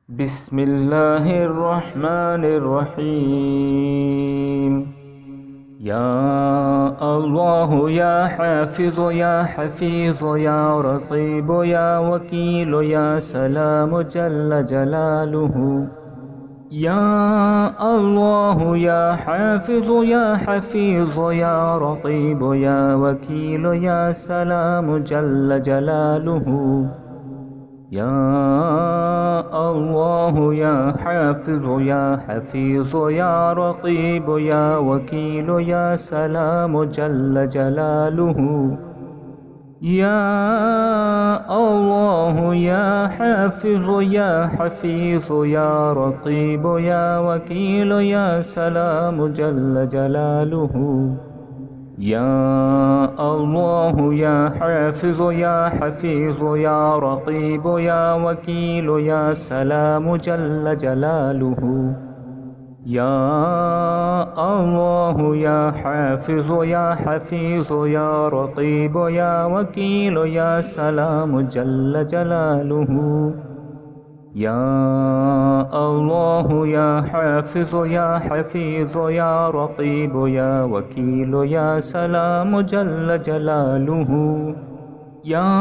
بسم الله الرحمن الرحيم. يا الله يا حافظ يا حفيظ يا رقيب يا وكيل يا سلام جل جلاله. يا الله يا حافظ يا حفيظ يا رقيب يا وكيل يا سلام جل جلاله. يا الله يا حافظ يا حفيظ يا رقيب يا وكيل يا سلام جل جلاله. يا الله يا حافظ يا حفيظ يا رقيب يا وكيل يا سلام جل جلاله. يا الله يا حافظ يا حفيظ يا رقيب يا وكيل يا سلام جل جلاله. يا الله يا حافظ يا حفيظ يا رقيب يا وكيل يا سلام جل جلاله. يا الله يا حافظ يا حفيظ يا رقيب يا وكيل يا سلام جل جلاله. يا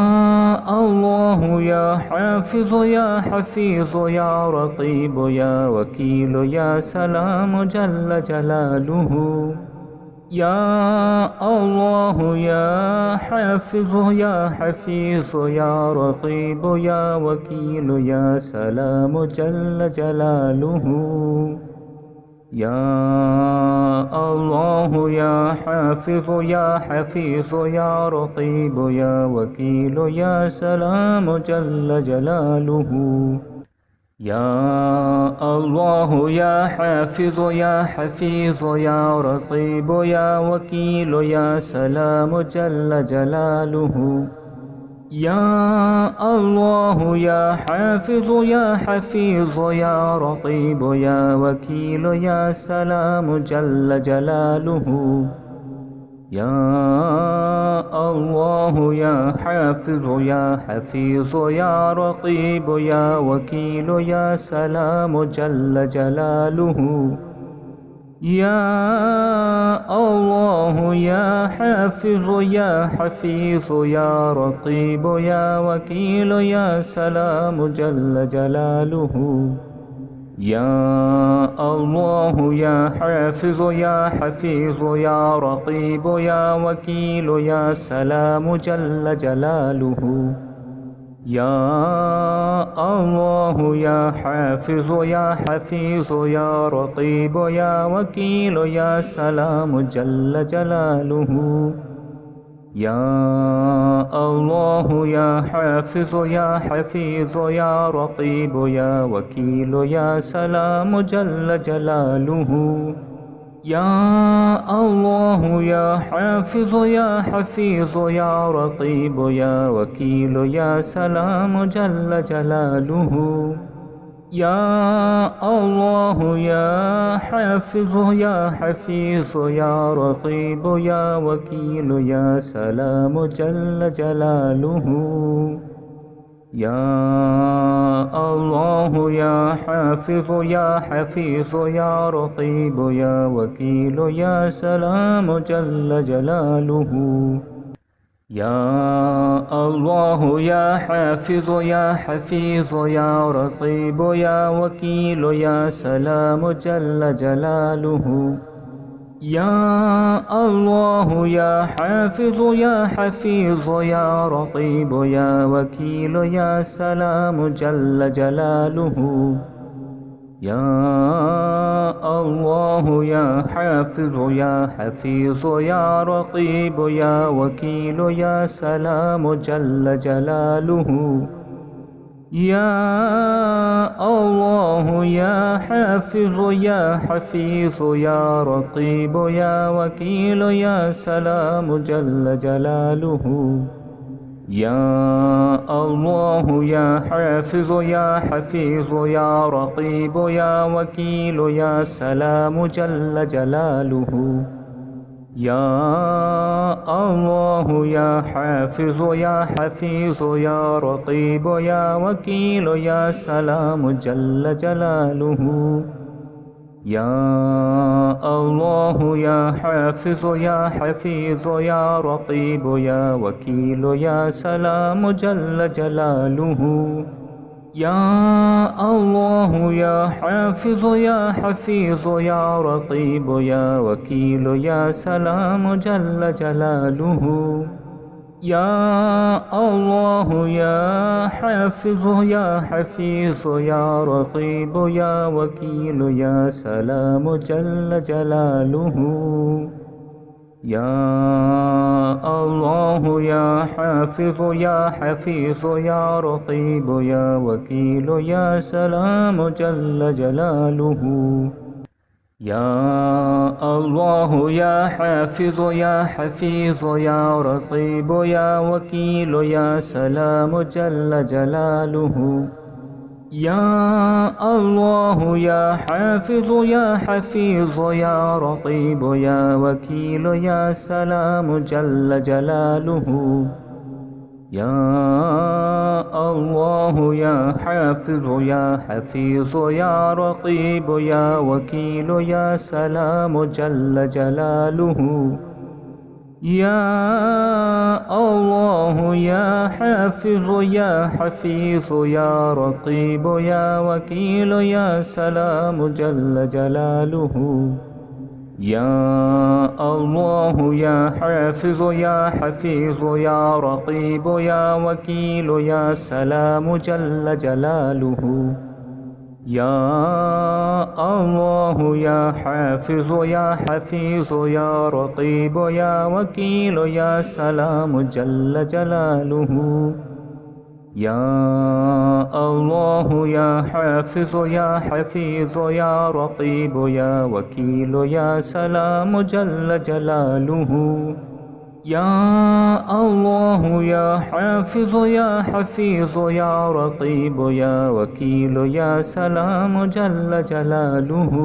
الله يا حافظ يا حفيظ يا رقيب يا وكيل يا سلام جل جلاله. يا الله يا حافظ يا حفيظ يا رقيب يا وكيل يا سلام جل جلاله. يا الله يا حافظ يا حفيظ يا رقيب يا وكيل يا سلام جل جلاله. يا الله يا حافظ يا حفيظ يا رقيب يا وكيل يا سلام جل جلاله. يا الله يا حافظ يا حفيظ يا رقيب يا وكيل يا سلام جل جلاله. يا الله يا حافظ يا حفيظ يا رقيب يا وكيل يا سلام جل جلاله. يا الله يا حافظ يا حفيظ يا رقيب يا وكيل يا سلام جل جلاله. يا الله يا حافظ يا حفيظ يا رقيب يا وكيل يا سلام جل جلاله. يا الله يا حافظ يا حفيظ يا رقيب يا وكيل يا سلام جل جلاله. يا الله يا حافظ يا حفيظ يا رقيب يا وكيل يا سلام جل جلاله. يا الله يا حافظ يا حفيظ يا رقيب يا وكيل يا سلام جل جلاله. يا الله يا حافظ يا حفيظ يا رقيب يا وكيل يا سلام جل جلاله. يا الله يا حافظ يا حفيظ يا رقيب يا وكيل يا سلام جل جلاله. يا الله يا حافظ يا حفيظ يا رقيب يا وكيل يا سلام جل جلاله. يا الله يا حافظ يا حفيظ يا رقيب يا وكيل يا سلام جل جلاله. يا الله يا حافظ يا حفيظ يا رقيب يا وكيل يا سلام جل جلاله. يا الله يا حافظ يا حفيظ يا رقيب يا وكيل يا سلام جل جلاله. يا الله يا حافظ يا حفيظ يا رقيب يا وكيل يا سلام جل جلاله. يا الله يا حافظ يا حفيظ يا رقيب يا وكيل يا سلام جل جلاله يا الله يا حافظ يا حفيظ يا رقيب يا وكيل يا سلام جل جلاله يا الله يا حافظ يا حفيظ يا رقيب يا وكيل يا سلام جل جلاله يا الله يا حافظ يا حفيظ يا رقيب يا وكيل يا سلام جل جلاله يا الله يا حافظ يا حفيظ يا رقيب يا وكيل يا سلام جل جلاله يا الله يا حافظ يا حفيظ يا رقيب يا وكيل يا سلام جل جلاله يا الله يا حافظ يا حفيظ يا رقيب يا وكيل يا سلام جل جلاله يا الله يا حافظ يا حفيظ يا رقيب يا وكيل يا سلام جل جلاله يا الله يا حافظ يا حفيظ يا رقيب يا وكيل يا سلام جل جلاله يا الله يا حافظ يا حفيظ يا رقيب يا وكيل يا سلام جل جلاله يا الله يا حافظ يا حفيظ يا رقيب يا وكيل يا سلام جل جلاله يا الله يا حافظ يا حفيظ يا رقيب يا وكيل يا سلام جل جلاله يا الله يا حافظ يا حفيظ يا رقيب يا وكيل يا سلام جل جلاله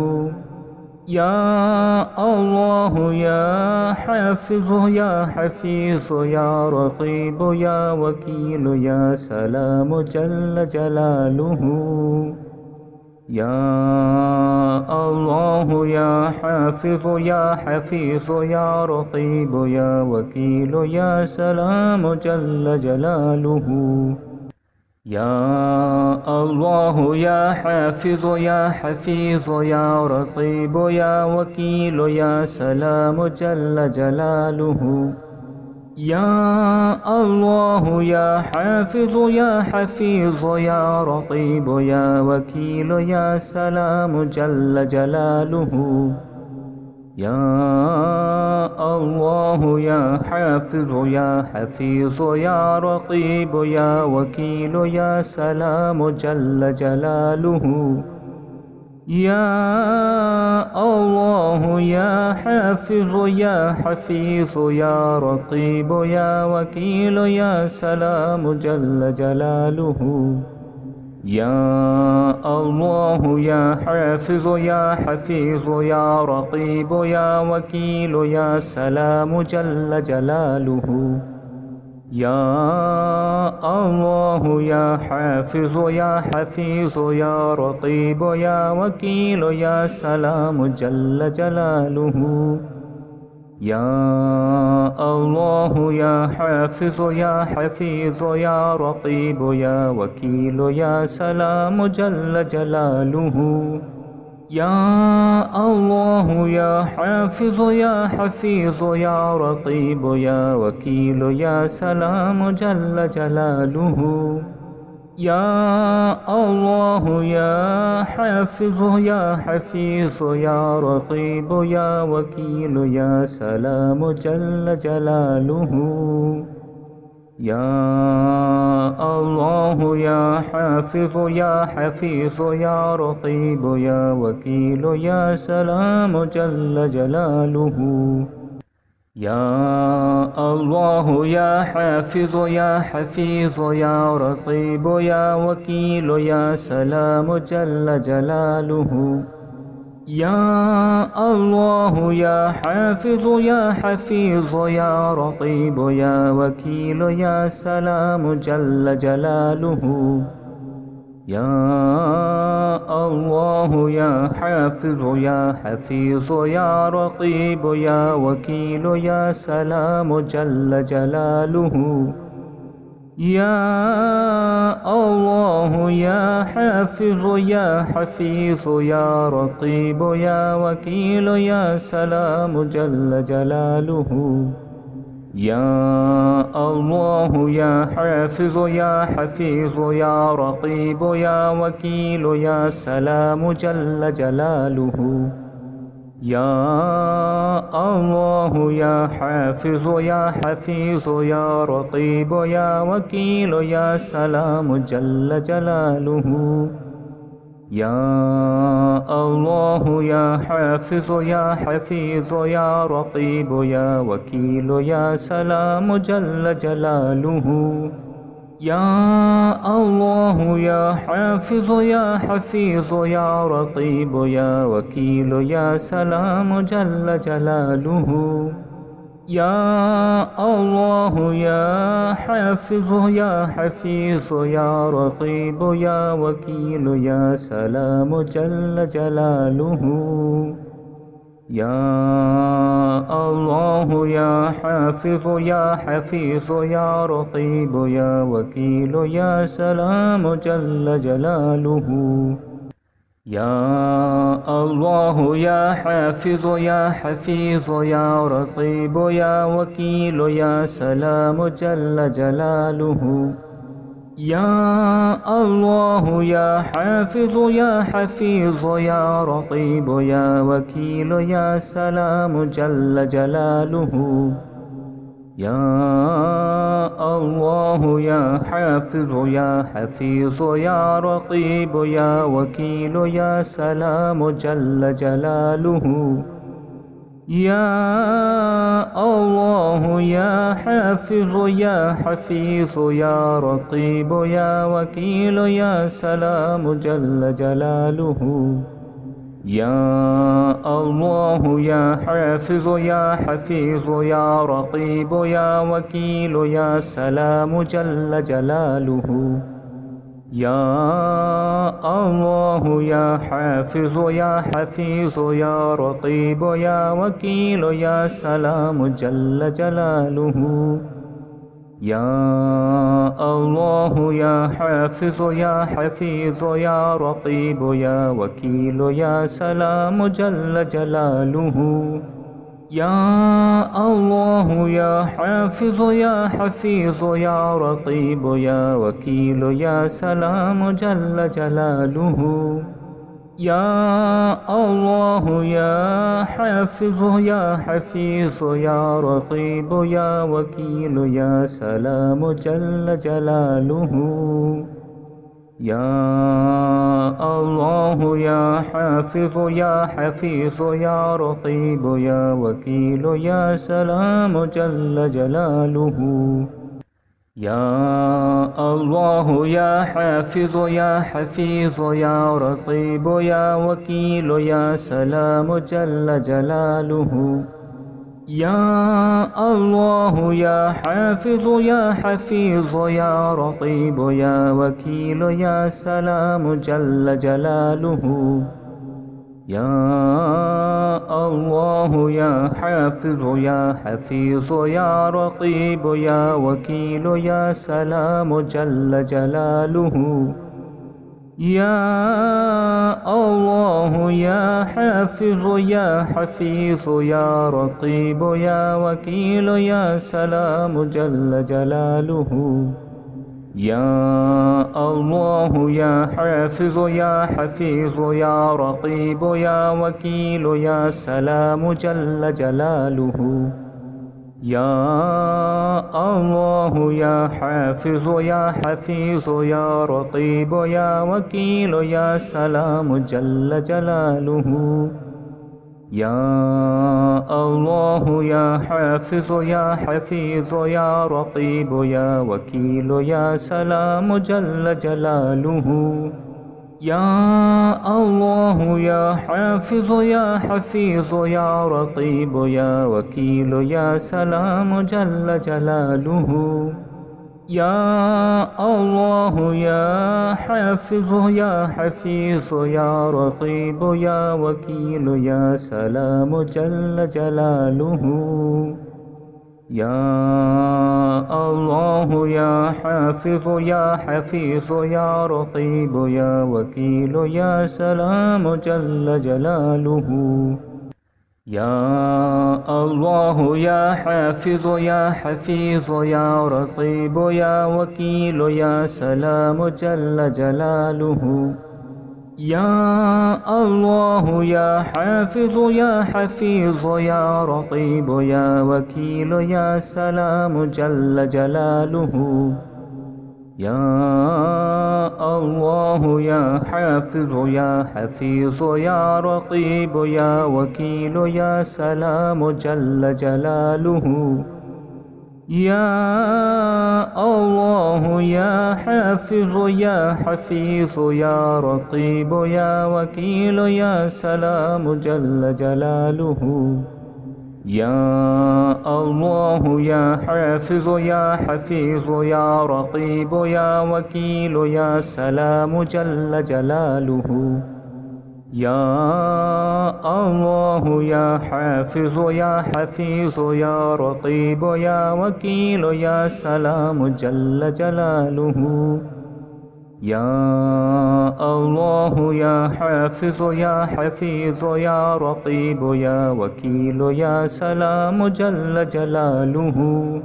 يا الله يا حافظ يا حفيظ يا رقيب يا وكيل يا سلام جل جلاله يا الله يا حافظ يا حفيظ يا رقيب يا وكيل يا سلام جل جلاله يا الله يا حافظ يا حفيظ يا رقيب يا وكيل يا سلام جل جلاله يا الله يا حافظ يا حفيظ يا رقيب يا وكيل يا سلام جل جلاله يا الله يا حافظ يا حفيظ يا رقيب يا وكيل يا سلام جل جلاله يا الله يا حافظ يا حفيظ يا رقيب يا وكيل يا سلام جل جلاله يا الله يا حافظ يا حفيظ يا رقيب يا وكيل يا سلام جل جلاله يا الله يا حافظ يا حفيظ يا رقيب يا وكيل يا سلام جل جلاله يا الله يا حافظ يا حفيظ يا رقيب يا وكيل يا سلام جل جلاله يا الله يا حافظ يا حفيظ يا رقيب يا وكيل يا سلام جل جلاله يا الله يا حافظ يا حفيظ يا رقيب يا وكيل يا سلام جل جلاله يا الله يا حافظ يا حفيظ يا رقيب يا وكيل يا سلام جل جلاله يا الله يا حافظ يا حفيظ يا رقيب يا وكيل يا سلام جل جلاله يا الله يا حافظ يا حفيظ يا رقيب يا وكيل يا سلام جل جلاله. يا الله يا حافظ يا حفيظ يا رقيب يا وكيل يا سلام جل جلاله. يا الله يا حافظ يا حفيظ يا رقيب يا وكيل يا سلام جل جلاله. يا الله يا حافظ يا حفيظ يا رقيب يا وكيل يا سلام جل جلاله. يا الله يا حافظ يا حفيظ يا رقيب يا وكيل يا سلام جل جلاله. يا الله يا حافظ يا حفيظ يا رقيب يا وكيل يا سلام جل جلاله. يا الله يا حافظ يا حفيظ يا رقيب يا وكيل يا سلام جل جلاله. يا الله يا حافظ يا حفيظ يا رقيب يا وكيل يا سلام جل جلاله. يا الله يا حافظ يا حفيظ يا رقيب يا وكيل يا سلام جل جلاله. يا الله يا حافظ يا حفيظ يا رقيب يا وكيل يا سلام جل جلاله. يا الله يا حافظ يا حفيظ يا رقيب يا وكيل يا سلام جل جلاله. يا الله يا حافظ يا حفيظ يا رقيب يا وكيل يا سلام جل جلاله. يا الله يا حافظ يا حفيظ يا رقيب يا وكيل يا سلام جل جلاله. يا الله يا حافظ يا حفيظ يا رقيب يا وكيل يا سلام جل جلاله. يا الله يا حافظ يا حفيظ يا رقيب يا وكيل يا سلام جل جلاله. يا الله يا حافظ يا حفيظ يا رقيب يا وكيل يا سلام جل جلاله. يا الله يا حافظ يا حفيظ يا رقيب يا وكيل يا سلام جل جلاله. يا الله يا حافظ يا حفيظ يا رقيب يا وكيل يا سلام جل جلاله. يا الله يا حافظ يا حفيظ يا رقيب يا وكيل يا سلام جل جلاله. يا الله يا حافظ يا حفيظ يا رقيب يا وكيل يا سلام جل جلاله. يا الله يا حافظ يا حفيظ يا رقيب يا وكيل يا سلام جل جلاله. يا الله يا حافظ يا حفيظ يا رقيب يا وكيل يا سلام جل جلاله. يا الله يا حافظ يا حفيظ يا رقيب يا وكيل يا سلام جل جلاله. يا الله يا حافظ يا حفيظ يا رقيب يا وكيل يا سلام جل جلاله. يا الله يا حافظ يا حفيظ يا رقيب يا وكيل يا سلام جل جلاله. يا الله يا حافظ يا حفيظ يا رقيب يا وكيل يا سلام جل جلاله. يا الله يا حافظ يا حفيظ يا رقيب يا وكيل يا سلام جل جلاله. يا الله يا حافظ يا حفيظ يا رقيب يا وكيل يا سلام جل جلاله. يا الله يا حافظ يا حفيظ يا رقيب يا وكيل يا سلام جل جلاله. يا الله يا حافظ يا حفيظ يا رقيب يا وكيل يا سلام جل جلاله. يا الله يا حافظ يا حفيظ يا رقيب يا وكيل يا سلام جل جلاله. يا الله يا حافظ يا حفيظ يا رقيب يا وكيل يا سلام جل جلاله. يا الله يا حافظ يا حفيظ يا رقيب يا وكيل يا سلام جل جلاله. يا الله يا حافظ يا حفيظ يا رقيب يا وكيل يا سلام جل جلاله. يا الله يا حافظ يا حفيظ يا رقيب يا وكيل يا سلام جل جلاله. يا الله يا حافظ يا حفيظ يا رقيب يا وكيل يا سلام جل جلاله.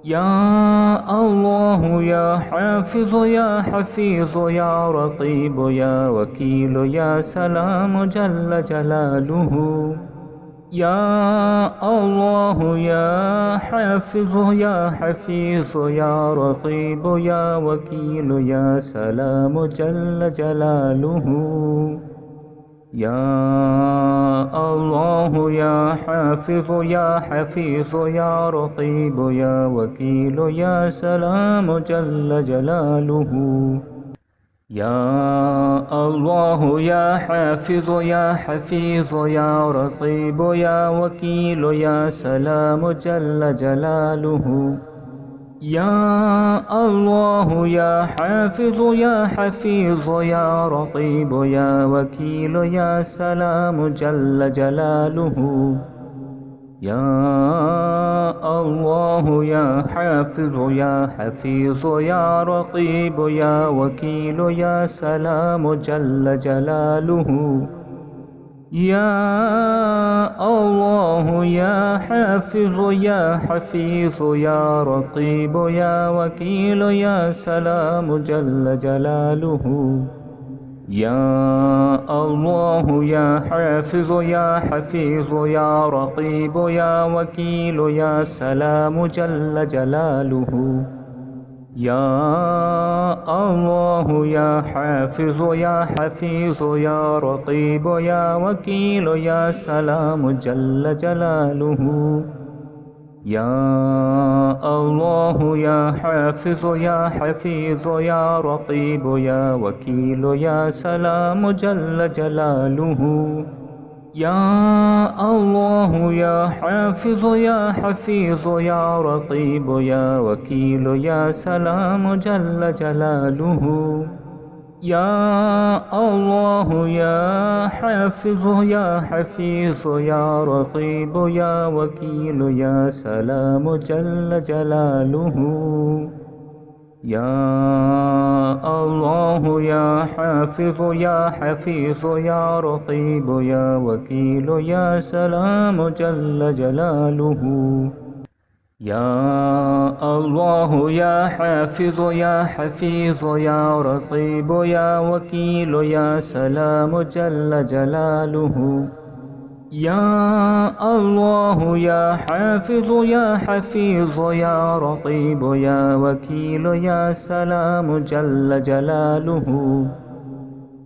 يا الله يا حافظ يا حفيظ يا رقيب يا وكيل يا سلام جل جلاله. يا الله يا حافظ يا حفيظ يا رقيب يا وكيل يا سلام جل جلاله. يا الله يا حافظ يا حفيظ يا رقيب يا وكيل يا سلام جل جلاله. يا الله يا حافظ يا حفيظ يا رقيب يا وكيل يا سلام جل جلاله. يا الله يا حافظ يا حفيظ يا رقيب يا وكيل يا سلام جل جلاله. يا الله يا حافظ يا حفيظ يا رقيب يا وكيل يا سلام جل جلاله. يا الله يا حافظ يا حفيظ يا رقيب يا وكيل يا سلام جل جلاله. يا الله يا حافظ يا حفيظ يا رقيب يا وكيل يا سلام جل جلاله. يا الله يا حافظ يا حفيظ يا رقيب يا وكيل يا سلام جل جلاله. يا الله يا حافظ يا حفيظ يا رقيب يا وكيل يا سلام جل جلاله. يا الله يا حافظ يا حفيظ يا رقيب يا وكيل يا سلام جل جلاله. يا الله يا حافظ يا حفيظ يا رقيب يا وكيل يا سلام جل جلاله. يا الله يا حافظ يا حفيظ يا رقيب يا وكيل يا سلام جل جلاله. يا الله يا حافظ يا حفيظ يا رقيب يا وكيل يا سلام جل جلاله. يا الله يا حافظ يا حفيظ يا رقيب يا وكيل يا سلام جل جلاله.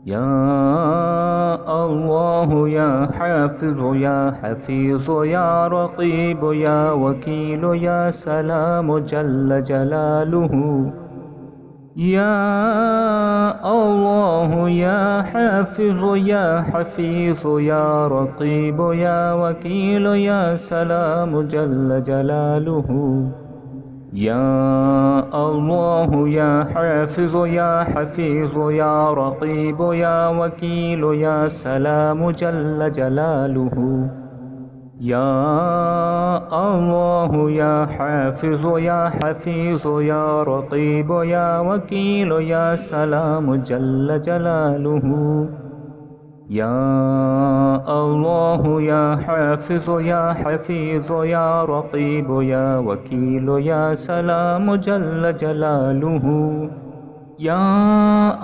يا الله يا حافظ يا حفيظ يا رقيب يا وكيل يا سلام جل جلاله. يا الله يا حافظ يا حفيظ يا رقيب يا وكيل يا سلام جل جلاله. يا الله يا حافظ يا حفيظ يا رقيب يا وكيل يا سلام جل جلاله. يا الله يا حافظ يا حفيظ يا رقيب يا وكيل يا سلام جل جلاله. يا الله يا حافظ يا حفيظ يا رقيب يا وكيل يا سلام جل جلاله. يا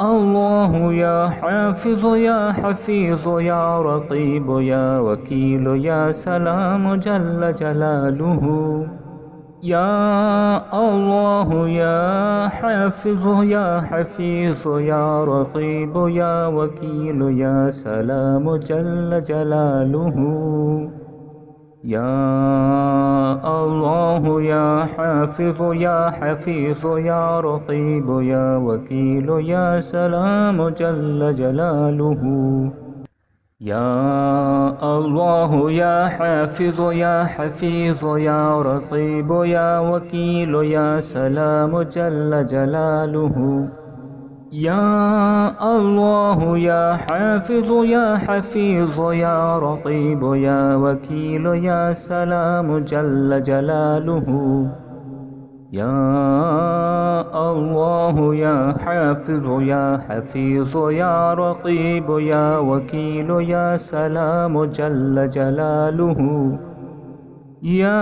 الله يا حافظ يا حفيظ يا رقيب يا وكيل يا سلام جل جلاله. يا الله يا حافظ يا حفيظ يا رقيب يا وكيل يا سلام جل جلاله. يا الله يا حافظ يا حفيظ يا رقيب يا وكيل يا سلام جل جلاله. يا الله يا حافظ يا حفيظ يا رقيب يا وكيل يا سلام جل جلاله. يا الله يا حافظ يا حفيظ يا رقيب يا وكيل يا سلام جل جلاله. يا الله يا حافظ يا حفيظ يا رقيب يا وكيل يا سلام جل جلاله. يا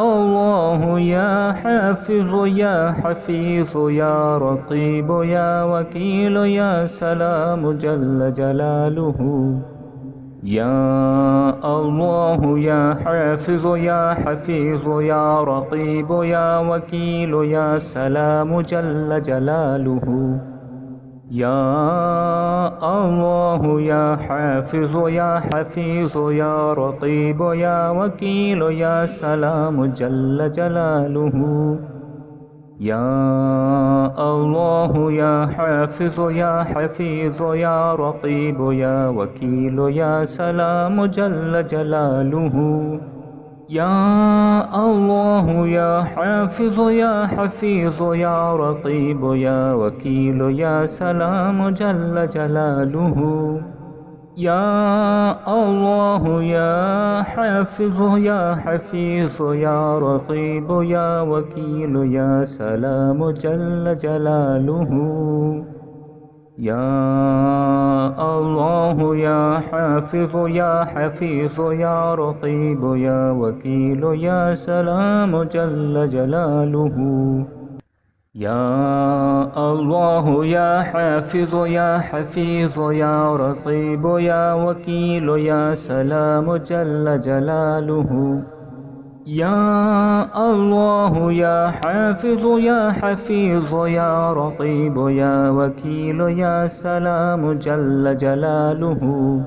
الله يا حافظ يا حفيظ يا رقيب يا وكيل يا سلام جل جلاله. يا الله يا حافظ يا حفيظ يا رقيب يا وكيل يا سلام جل جلاله. يا الله يا حافظ يا حفيظ يا رقيب يا وكيل يا سلام جل جلاله. يا الله يا حافظ يا حفيظ يا رقيب يا وكيل يا سلام جل جلاله. يا الله يا حافظ يا حفيظ يا رقيب يا وكيل يا سلام جل جلاله. يا الله يا حافظ يا حفيظ يا رقيب يا وكيل يا سلام جل جلاله. يا الله يا حافظ يا حفيظ يا رقيب يا وكيل يا سلام جل جلاله. يا الله يا حافظ يا حفيظ يا رقيب يا وكيل يا سلام جل جلاله. يا الله يا حافظ يا حفيظ يا رقيب يا وكيل يا سلام جل جلاله.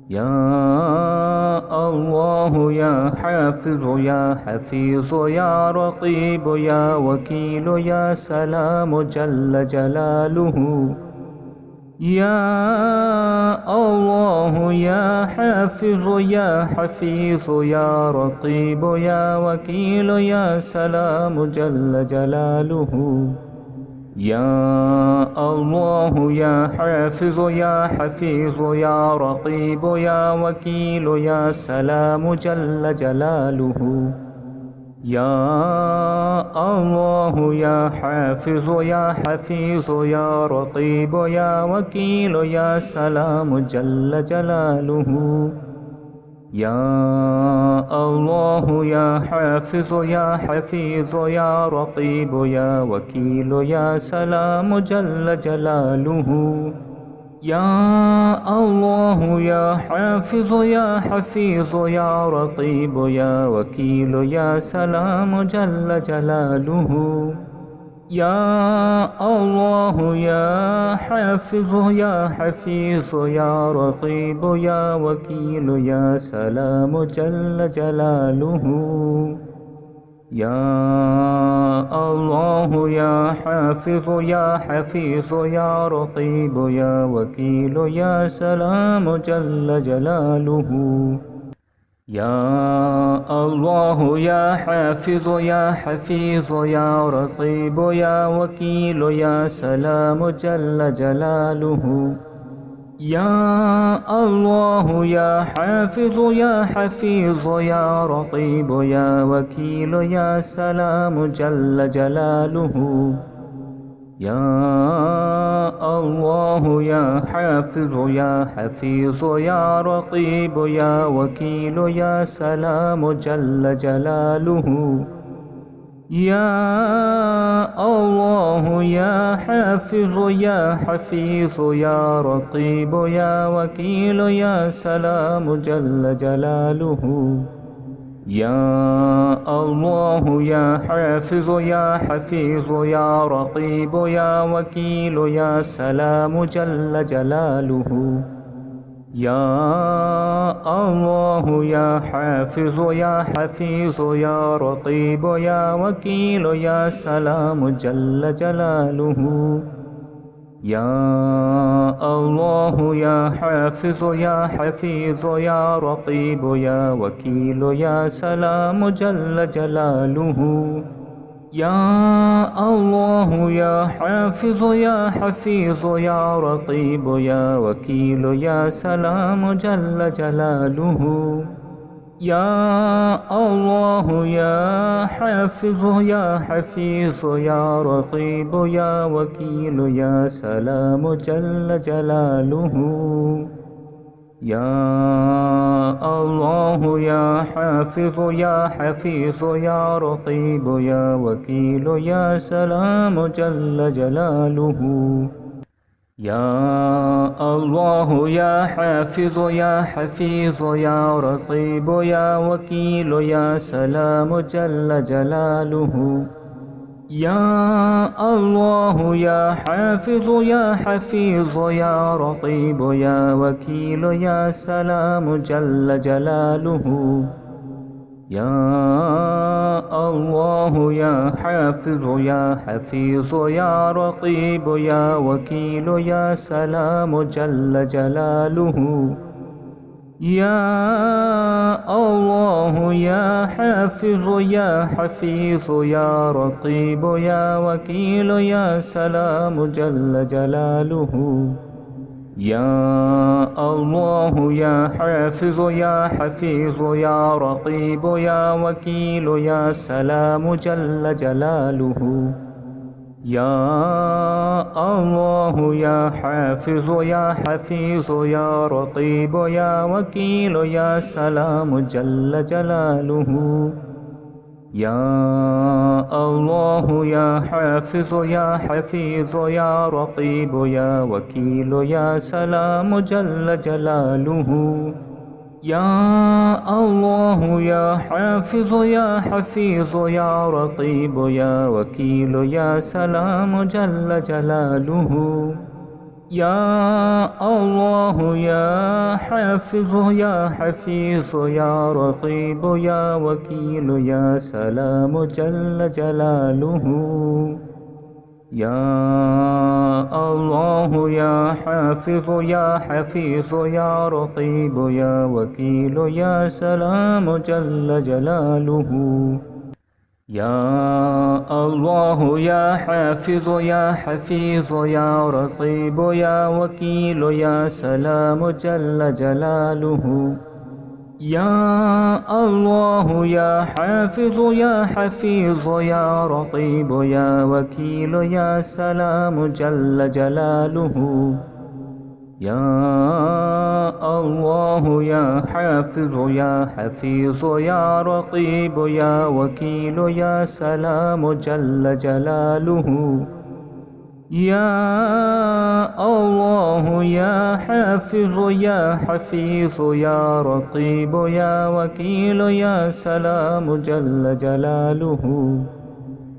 يا الله يا حافظ يا حفيظ يا رقيب يا وكيل يا سلام جل جلاله. يا الله يا حافظ يا حفيظ يا رقيب يا وكيل يا سلام جل جلاله. يا الله يا حافظ يا حفيظ يا رقيب يا وكيل يا سلام جل جلاله. يا الله يا حافظ يا حفيظ يا رقيب يا وكيل يا سلام جل جلاله. يا الله يا حافظ يا حفيظ يا رقيب يا وكيل يا سلام جل جلاله. يا الله يا حافظ يا حفيظ يا رقيب يا وكيل يا سلام جل جلاله. يا الله يا حافظ يا حفيظ يا رقيب يا وكيل يا سلام جل جلاله. يا الله يا حافظ يا حفيظ يا رقيب يا وكيل يا سلام جل جلاله. يا الله يا حافظ يا حفيظ يا رقيب يا وكيل يا سلام جل جلاله. يا الله يا حافظ يا حفيظ يا رقيب يا وكيل يا سلام جل جلاله. يا الله يا حافظ يا حفيظ يا رقيب يا وكيل يا سلام جل جلاله. يا الله يا حافظ يا حفيظ يا رقيب يا وكيل يا سلام جل جلاله. يا الله يا حافظ يا حفيظ يا رقيب يا وكيل يا سلام جل جلاله. يا الله يا حافظ يا حفيظ يا رقيب يا وكيل يا سلام جل جلاله. يا الله يا حافظ يا حفيظ يا رقيب يا وكيل يا سلام جل جلاله. يا الله يا حافظ يا حفيظ يا رقيب يا وكيل يا سلام جل جلاله. يا الله يا حافظ يا حفيظ يا رقيب يا وكيل يا سلام جل جلاله. يا الله يا حافظ يا حفيظ يا رقيب يا وكيل يا سلام جل جلاله. يا الله يا حافظ يا حفيظ يا رقيب يا وكيل يا سلام جل جلاله. يا الله يا حافظ يا حفيظ يا رقيب يا وكيل يا سلام جل جلاله. يا الله يا حافظ يا حفيظ يا رقيب يا وكيل يا سلام جل جلاله. يا الله يا حافظ يا حفيظ يا رقيب يا وكيل يا سلام جل جلاله. يا الله يا حافظ يا حفيظ يا رقيب يا وكيل يا سلام جل جلاله. يا الله يا حافظ يا حفيظ يا رقيب يا وكيل يا سلام جل جلاله. يا الله يا حافظ يا حفيظ يا رقيب يا وكيل يا سلام جل جلاله. يا الله يا حافظ يا حفيظ يا رقيب يا وكيل يا سلام جل جلاله. يا الله يا حافظ يا حفيظ يا رقيب يا وكيل يا سلام جل جلاله. يا الله يا حافظ يا حفيظ يا رقيب يا وكيل يا سلام جل جلاله. يا الله يا حافظ يا حفيظ يا رقيب يا وكيل يا سلام جل جلاله. يا الله يا حافظ يا حفيظ يا رقيب يا وكيل يا سلام جل جلاله. يا الله يا حافظ يا حفيظ يا رقيب يا وكيل يا سلام جل جلاله. يا الله يا حافظ يا حفيظ يا رقيب يا وكيل يا سلام جل جلاله.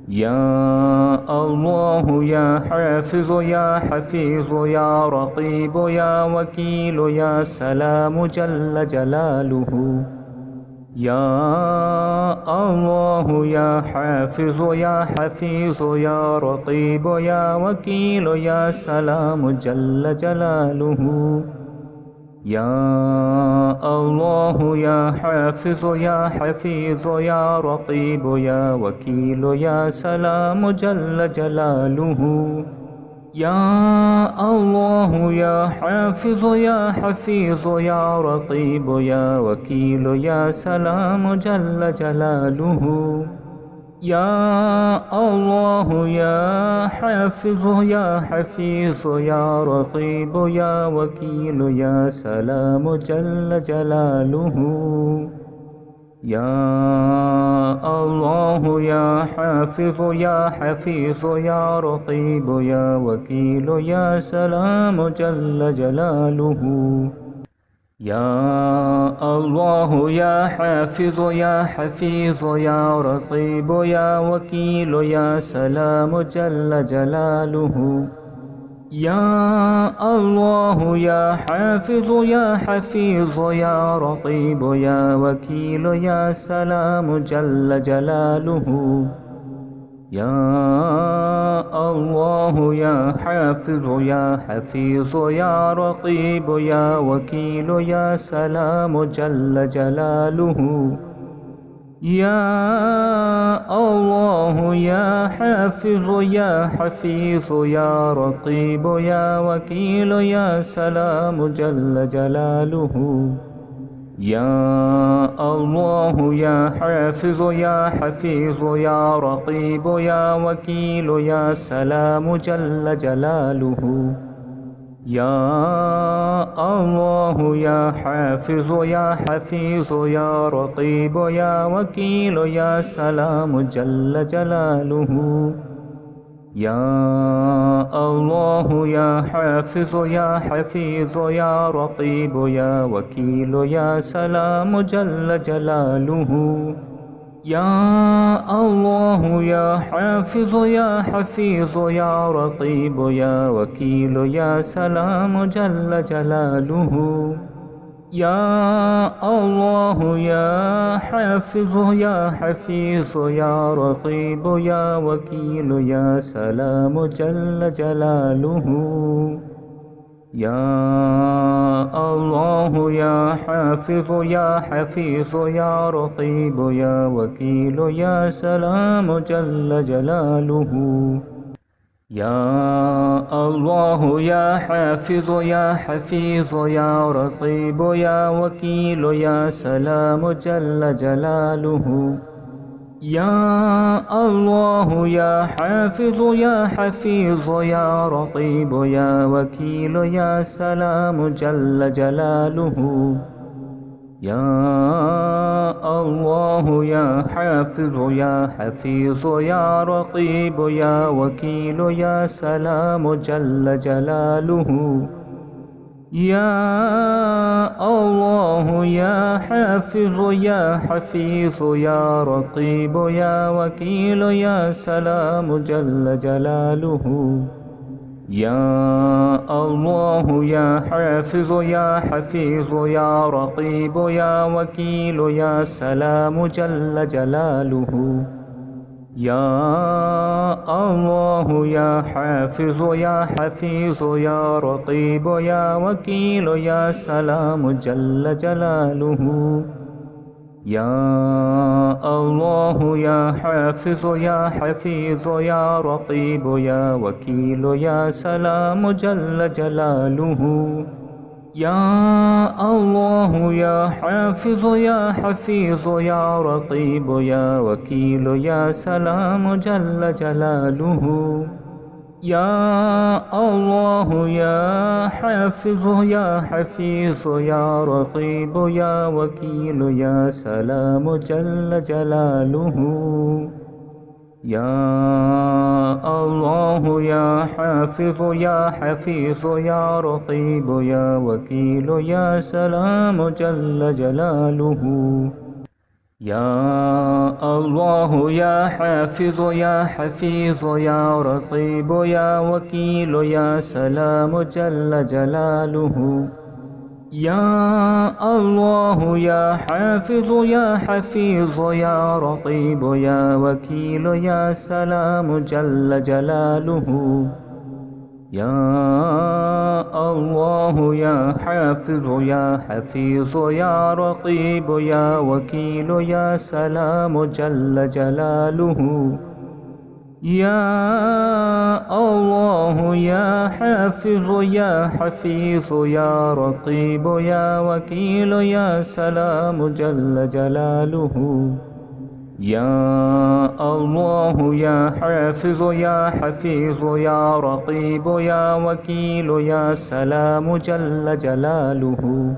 يا الله يا حافظ يا حفيظ يا رقيب يا وكيل يا سلام جل جلاله. يا الله يا حافظ يا حفيظ يا رقيب يا وكيل يا سلام جل جلاله. يا الله يا حافظ يا حفيظ يا رقيب يا وكيل يا سلام جل جلاله. يا الله يا حافظ يا حفيظ يا رقيب يا وكيل يا سلام جل جلاله. يا الله يا حافظ يا حفيظ يا رقيب يا وكيل يا سلام جل جلاله. يا الله يا حافظ يا حفيظ يا رقيب يا وكيل يا سلام جل جلاله. يا الله يا حافظ يا حفيظ يا رقيب يا وكيل يا سلام جل جلاله. يا الله يا حافظ يا حفيظ يا رقيب يا وكيل يا سلام جل جلاله. يا الله يا حافظ يا حفيظ يا رقيب يا وكيل يا سلام جل جلاله. يا الله يا حافظ يا حفيظ يا رقيب يا وكيل يا سلام جل جلاله. يا الله يا حافظ يا حفيظ يا رقيب يا وكيل يا سلام جل جلاله. يا الله يا حافظ يا حفيظ يا رقيب يا وكيل يا سلام جل جلاله. يا الله يا حافظ يا حفيظ يا رقيب يا وكيل يا سلام جل جلاله. يا الله يا حافظ يا حفيظ يا رقيب يا وكيل يا سلام جل جلاله. يا الله يا حافظ يا حفيظ يا رقيب يا وكيل يا سلام جل جلاله. يا الله يا حافظ يا حفيظ يا رقيب يا وكيل يا سلام جل جلاله. يا الله يا حافظ يا حفيظ يا رقيب يا وكيل يا سلام جل جلاله. يا الله يا حافظ يا حفيظ يا رقيب يا وكيل يا سلام جل جلاله. يا الله يا حافظ يا حفيظ يا رقيب يا وكيل يا سلام جل جلاله. يا الله يا حافظ يا حفيظ يا رقيب يا وكيل يا سلام جل جلاله. يا الله يا حافظ يا حفيظ يا رقيب يا وكيل يا سلام جل جلاله. يا الله يا حافظ يا حفيظ يا رقيب يا وكيل يا سلام جل جلاله. يا الله يا حافظ يا حفيظ يا رقيب يا وكيل يا سلام جل جلاله. يا الله يا حافظ يا حفيظ يا رقيب يا وكيل يا سلام جل جلاله. يا الله يا حافظ يا حفيظ يا رقيب يا وكيل يا سلام جل جلاله. يا الله يا حافظ يا حفيظ يا رقيب يا وكيل يا سلام جل جلاله. يا الله يا حافظ يا حفيظ يا رقيب يا وكيل يا سلام جل جلاله. يا الله يا حافظ يا حفيظ يا رقيب يا وكيل يا سلام جل جلاله. يا الله يا حافظ يا حفيظ يا رقيب يا وكيل يا سلام جل جلاله. يا الله يا حافظ يا حفيظ يا رقيب يا وكيل يا سلام جل جلاله. يا الله يا حافظ يا حفيظ يا رقيب يا وكيل يا سلام جل جلاله.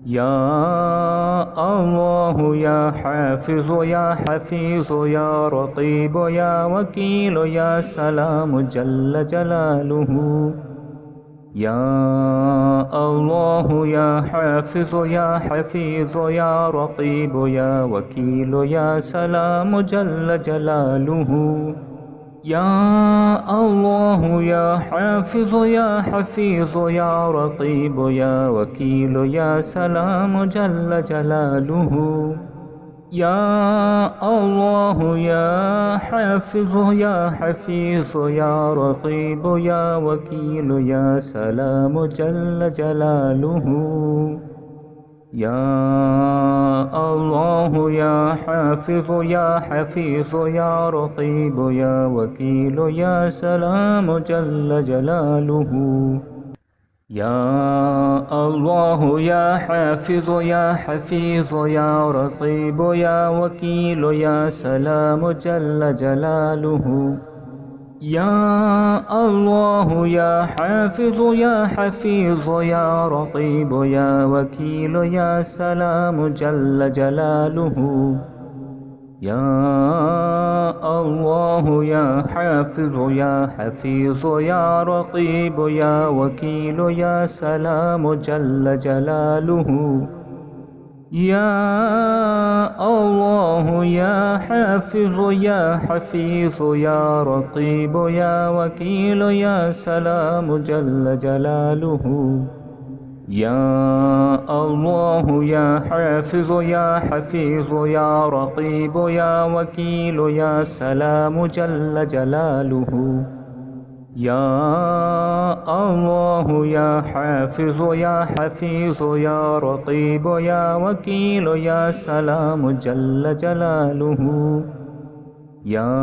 يا الله يا حافظ يا حفيظ يا رقيب يا وكيل يا سلام جل جلاله. يا الله يا حافظ يا حفيظ يا رقيب يا وكيل يا سلام جل جلاله. يا الله يا حافظ يا حفيظ يا رقيب يا وكيل يا سلام جل جلاله. يا الله يا حافظ يا حفيظ يا رقيب يا وكيل يا سلام جل جلاله. يا الله يا حافظ يا حفيظ يا رقيب يا وكيل يا سلام جل جلاله. يا الله يا حافظ يا حفيظ يا رقيب يا وكيل يا سلام جل جلاله. يا الله يا حافظ يا حفيظ يا رقيب يا وكيل يا سلام جل جلاله. يا الله يا حافظ يا حفيظ يا رقيب يا وكيل يا سلام جل جلاله. يا الله يا حافظ يا حفيظ يا رقيب يا وكيل يا سلام جل جلاله. يا الله يا حافظ يا حفيظ يا رقيب يا وكيل يا سلام جل جلاله. يا الله يا حافظ يا حفيظ يا رقيب يا وكيل يا سلام جل جلاله. يا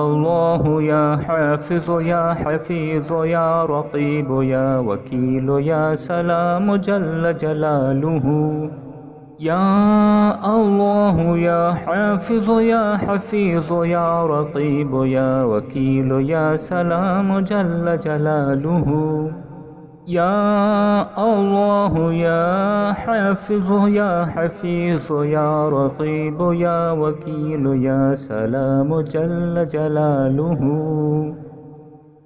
الله يا حافظ يا حفيظ يا رقيب يا وكيل يا سلام جل جلاله. يا الله يا حافظ يا حفيظ يا رقيب يا وكيل يا سلام جل جلاله. يا الله يا حافظ يا حفيظ يا رقيب يا وكيل يا سلام جل جلاله.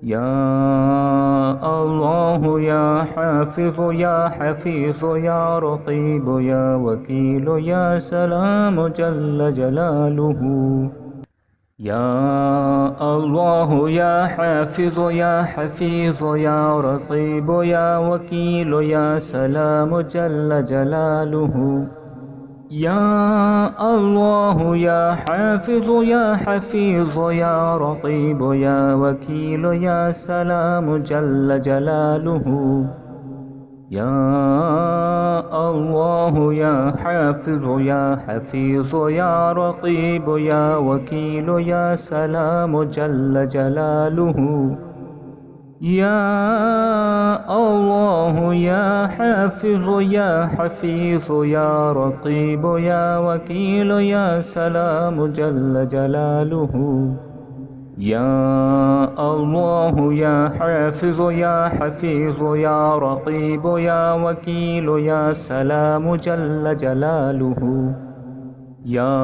يا الله يا حافظ يا حفيظ يا رقيب يا وكيل يا سلام جل جلاله. يا الله يا حافظ يا حفيظ يا رقيب يا وكيل يا سلام جل جلاله. يا الله يا حافظ يا حفيظ يا رقيب يا وكيل يا سلام جل جلاله. يا الله يا حافظ يا حفيظ يا رقيب يا وكيل يا سلام جل جلاله. يا الله يا حافظ يا حفيظ يا رقيب يا وكيل يا سلام جل جلاله. يا الله يا حافظ يا حفيظ يا رقيب يا وكيل يا سلام جل جلاله. يا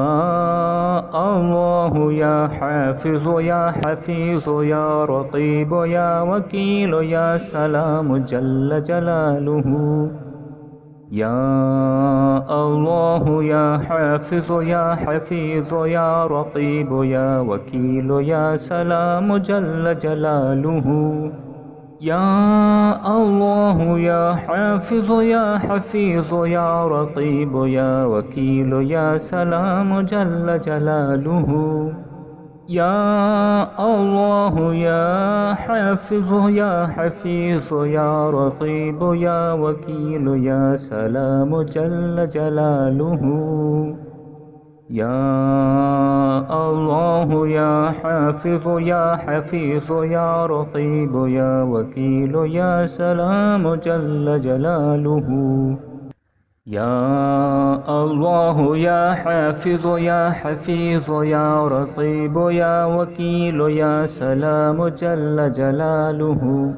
الله يا حافظ يا حفيظ يا رقيب يا وكيل يا سلام جل جلاله. يا الله يا حافظ يا حفيظ يا رقيب يا وكيل يا سلام جل جلاله. يا الله يا حافظ يا حفيظ يا رقيب يا وكيل يا سلام جل جلاله. يا الله يا حافظ يا حفيظ يا رقيب يا وكيل يا سلام جل جلاله. يا الله يا حافظ يا حفيظ يا رقيب يا وكيل يا سلام جل جلاله. يا الله يا حافظ يا حفيظ يا رقيب يا وكيل يا سلام جل جلاله.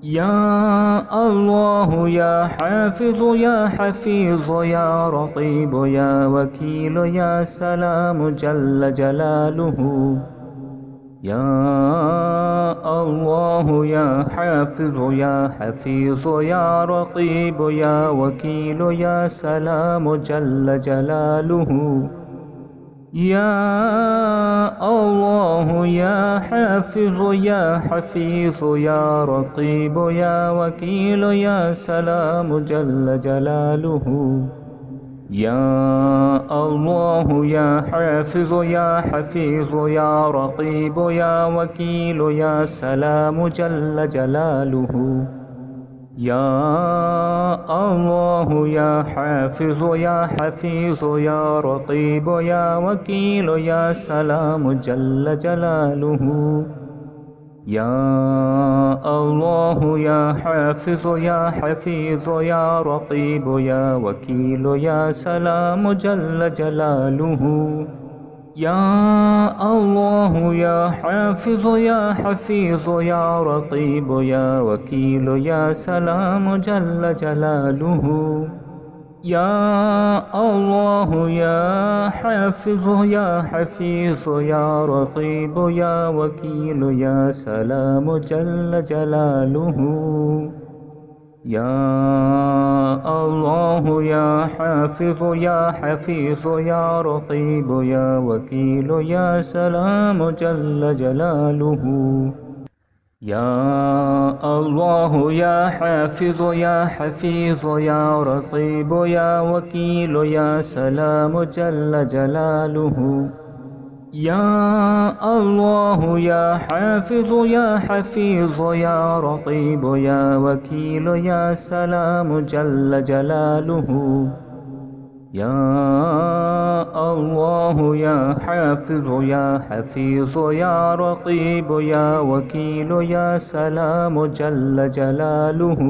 يا الله يا حافظ يا حفيظ يا رقيب يا وكيل يا سلام جل جلاله. يا الله يا حافظ يا حفيظ يا رقيب يا وكيل يا سلام جل جلاله. يا الله يا حافظ يا حفيظ يا رقيب يا وكيل يا سلام جل جلاله. يا الله يا حافظ يا حفيظ يا رقيب يا وكيل يا سلام جل جلاله. يا الله يا حافظ يا حفيظ يا رقيب يا وكيل يا سلام جل جلاله. يا الله يا حافظ يا حفيظ يا رقيب يا وكيل يا سلام جل جلاله. يا الله يا حافظ يا حفيظ يا رقيب يا وكيل يا سلام جل جلاله. يا الله يا حافظ يا حفيظ يا رقيب يا وكيل يا سلام جل جلاله. يا الله يا حافظ يا حفيظ يا رقيب يا وكيل يا سلام جل جلاله. يا الله يا حافظ يا حفيظ يا رقيب يا وكيل يا سلام جل جلاله. يا الله يا حافظ يا حفيظ يا رقيب يا وكيل يا سلام جل جلاله. يا الله يا حافظ يا حفيظ يا رقيب يا وكيل يا سلام جل جلاله.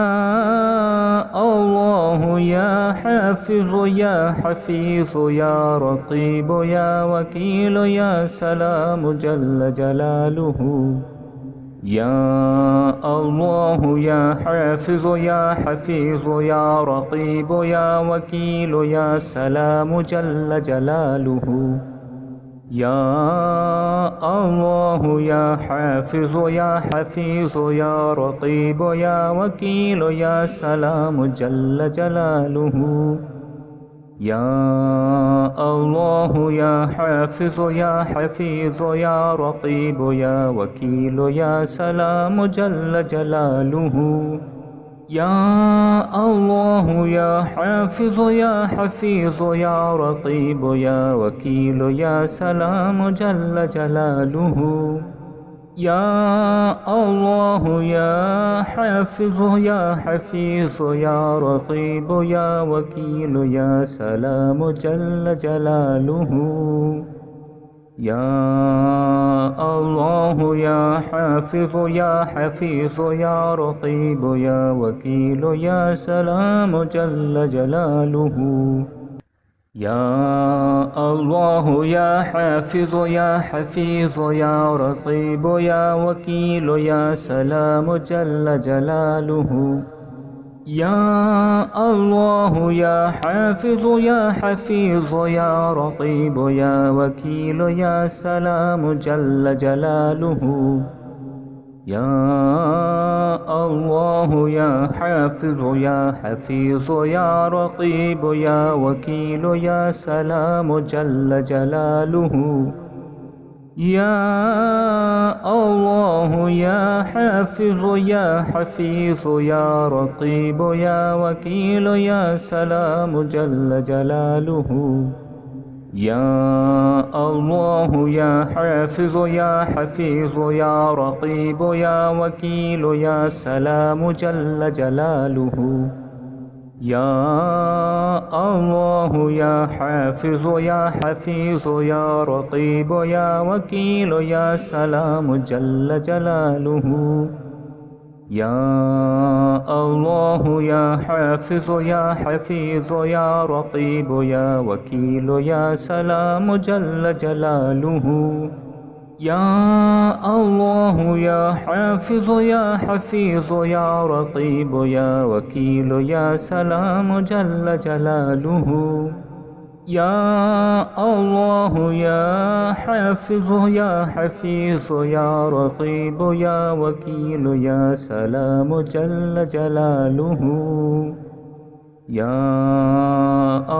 يا الله يا حافظ يا حفيظ يا رقيب يا وكيل يا سلام جل جلاله. يا الله يا حافظ يا حفيظ يا رقيب يا وكيل يا سلام جل جلاله. يا الله يا حافظ يا حفيظ يا رقيب يا وكيل يا سلام جل جلاله. يا الله يا حافظ يا حفيظ يا رقيب يا وكيل يا سلام جل جلاله. يا الله يا حافظ يا حفيظ يا رقيب يا وكيل يا سلام جل جلاله. يا الله يا حافظ يا حفيظ يا رقيب يا وكيل يا سلام جل جلاله. يا الله يا حافظ يا حفيظ يا رقيب يا وكيل يا سلام جل جلاله. يا الله يا حافظ يا حفيظ يا رقيب يا وكيل يا سلام جل جلاله. يا الله يا حافظ يا حفيظ يا رقيب يا وكيل يا سلام جل جلاله. يا الله يا حافظ يا حفيظ يا رقيب يا وكيل يا سلام جل جلاله. يا الله يا حافظ يا حفيظ يا رقيب يا وكيل يا سلام جل جلاله. يا الله يا حافظ يا حفيظ يا رقيب يا وكيل يا سلام جل جلاله. يا الله يا حافظ يا حفيظ يا رقيب يا وكيل يا سلام جل جلاله. يا الله يا حافظ يا حفيظ يا رقيب يا وكيل يا سلام جل جلاله. يا الله يا حافظ يا حفيظ يا رقيب يا وكيل يا سلام جل جلاله. يا الله يا حافظ يا حفيظ يا رقيب يا وكيل يا سلام جل جلاله. يا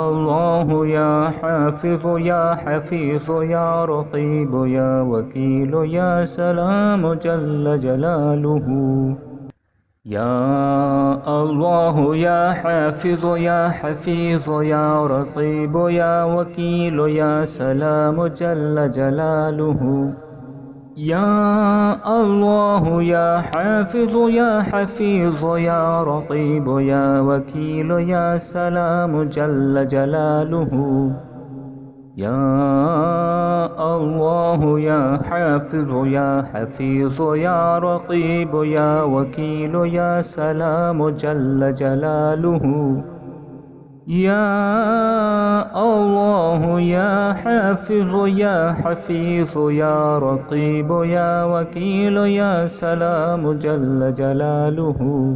الله يا حافظ يا حفيظ يا رقيب يا وكيل يا سلام جل جلاله. يا الله يا حافظ يا حفيظ يا رقيب يا وكيل يا سلام جل جلاله. يا الله يا حافظ يا حفيظ يا رقيب يا وكيل يا سلام جل جلاله. يا الله يا حافظ يا حفيظ يا رقيب يا وكيل يا سلام جل جلاله. يا الله يا حافظ يا حفيظ يا رقيب يا وكيل يا سلام جل جلاله.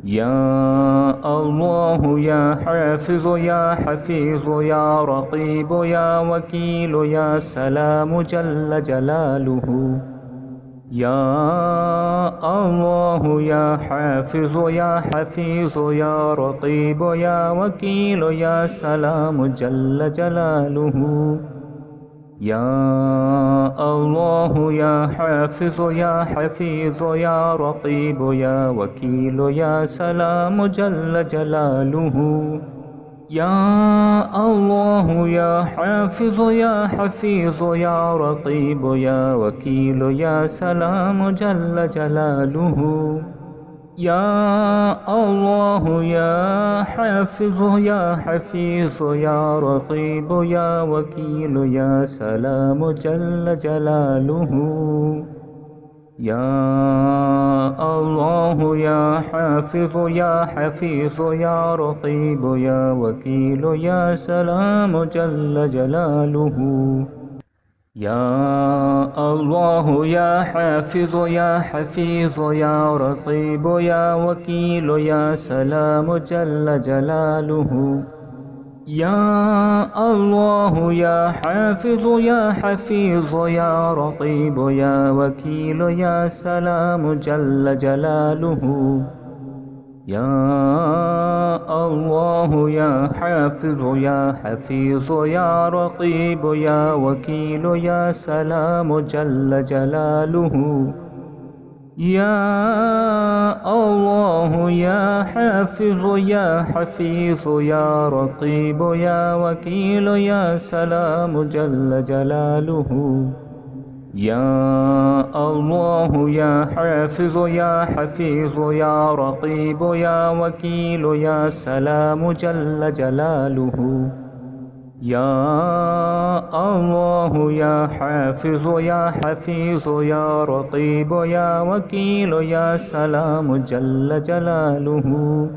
يا الله يا حافظ يا حفيظ يا رقيب يا وكيل يا سلام جل جلاله. يا الله يا حافظ يا حفيظ يا رقيب يا وكيل يا سلام جل جلاله. يا الله يا حافظ يا حفيظ يا رقيب يا وكيل يا سلام جل جلاله. يا الله يا حافظ يا حفيظ يا رقيب يا وكيل يا سلام جل جلاله. يا الله يا حافظ يا حفيظ يا رقيب يا وكيل يا سلام جل جلاله. يا الله يا حافظ يا حفيظ يا رقيب يا وكيل يا سلام جل جلاله. يا الله يا حافظ يا حفيظ يا رقيب يا وكيل يا سلام جل جلاله. يا الله يا حافظ يا حفيظ يا رقيب يا وكيل يا سلام جل جلاله. يا الله يا حافظ يا حفيظ يا رقيب يا وكيل يا سلام جل جلاله. يا الله يا حافظ يا حفيظ يا رقيب يا وكيل يا سلام جل جلاله. يا الله يا حافظ يا حفيظ يا رقيب يا وكيل يا سلام جل جلاله. يا الله يا حافظ يا حفيظ يا رقيب يا وكيل يا سلام جل جلاله.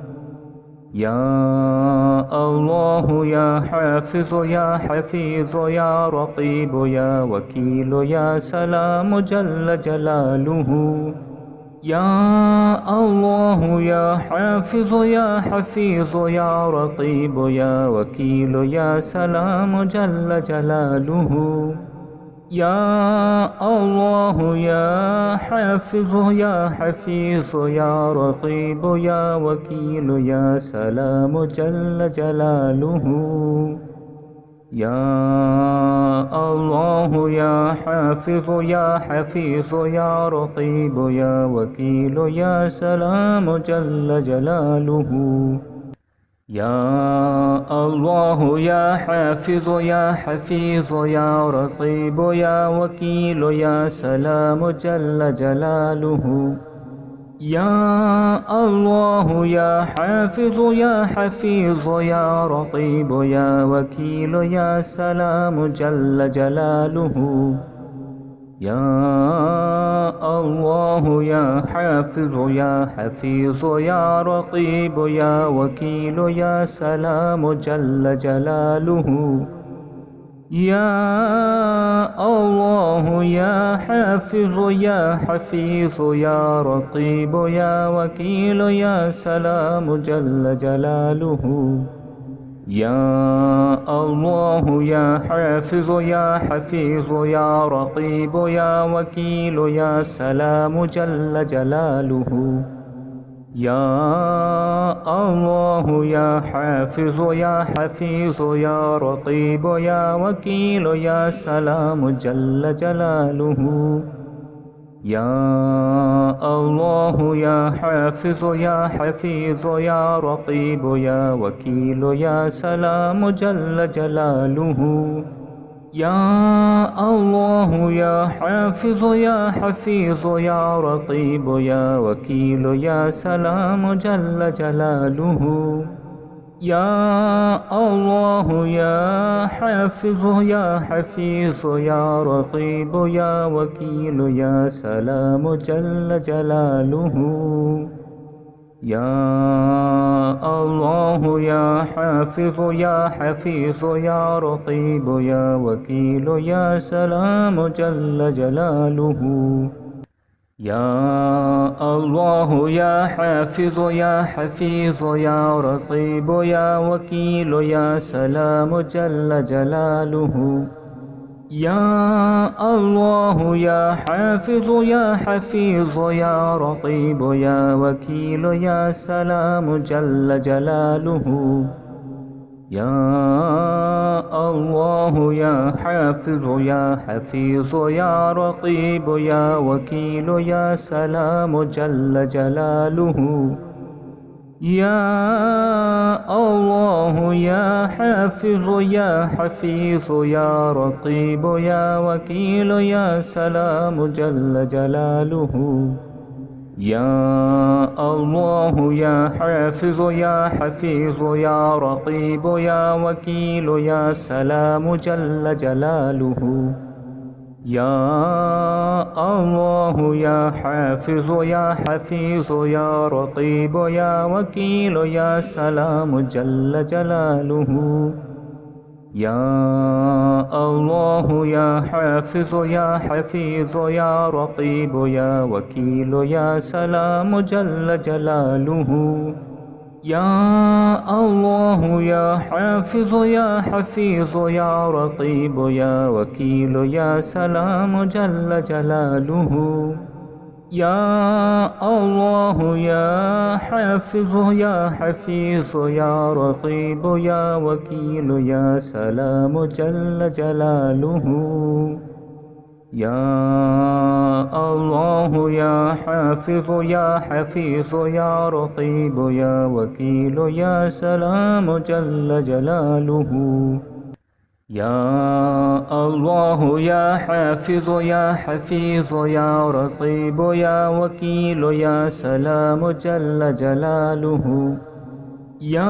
يا الله يا حافظ يا حفيظ يا رقيب يا وكيل يا سلام جل جلاله. يا الله يا حافظ يا حفيظ يا رقيب يا وكيل يا سلام جل جلاله. يا الله يا حافظ يا حفيظ يا رقيب يا وكيل يا سلام جل جلاله. يا الله يا حافظ يا حفيظ يا رقيب يا وكيل يا سلام جل جلاله. يا الله يا حافظ يا حفيظ يا رقيب يا وكيل يا سلام جل جلاله. يا الله يا حافظ يا حفيظ يا رقيب يا وكيل يا سلام جل جلاله. يا الله يا حافظ يا حفيظ يا رقيب يا وكيل يا سلام جل جلاله. يا الله يا حافظ يا حفيظ يا رقيب يا وكيل يا سلام جل جلاله. يا الله يا حافظ يا حفيظ يا رقيب يا وكيل يا سلام جل جلاله. يا الله يا حافظ يا حفيظ يا رقيب يا وكيل يا سلام جل جلاله. يا الله يا حافظ يا حفيظ يا رقيب يا وكيل يا سلام جل جلاله. يا الله يا حافظ يا حفيظ يا رقيب يا وكيل يا سلام جل جلاله. يا الله يا حافظ يا حفيظ يا رقيب يا وكيل يا سلام جل جلاله. يا الله يا حافظ يا حفيظ يا رقيب يا وكيل يا سلام جل جلاله. يا الله يا حافظ يا حفيظ يا رقيب يا وكيل يا سلام جل جلاله. يا الله يا حافظ يا حفيظ يا رقيب يا وكيل يا سلام جل جلاله. يا الله يا حافظ يا حفيظ يا رقيب يا وكيل يا سلام جل جلاله. يا الله يا حافظ يا حفيظ يا رقيب يا وكيل يا سلام جل جلاله. يا الله يا حافظ يا حفيظ يا رقيب يا وكيل يا سلام جل جلاله. يا الله يا حافظ يا حفيظ يا رقيب يا وكيل يا سلام جل جلاله. يا الله يا حافظ يا حفيظ يا رقيب يا وكيل يا سلام جل جلاله. يا الله يا حافظ يا حفيظ يا رقيب يا وكيل يا سلام جل جلاله. يا الله يا حافظ يا حفيظ يا رقيب يا وكيل يا سلام جل جلاله. يا الله يا حافظ يا حفيظ يا رقيب يا وكيل يا سلام جل جلاله. يا الله يا حافظ يا حفيظ يا رقيب يا وكيل يا سلام جل جلاله.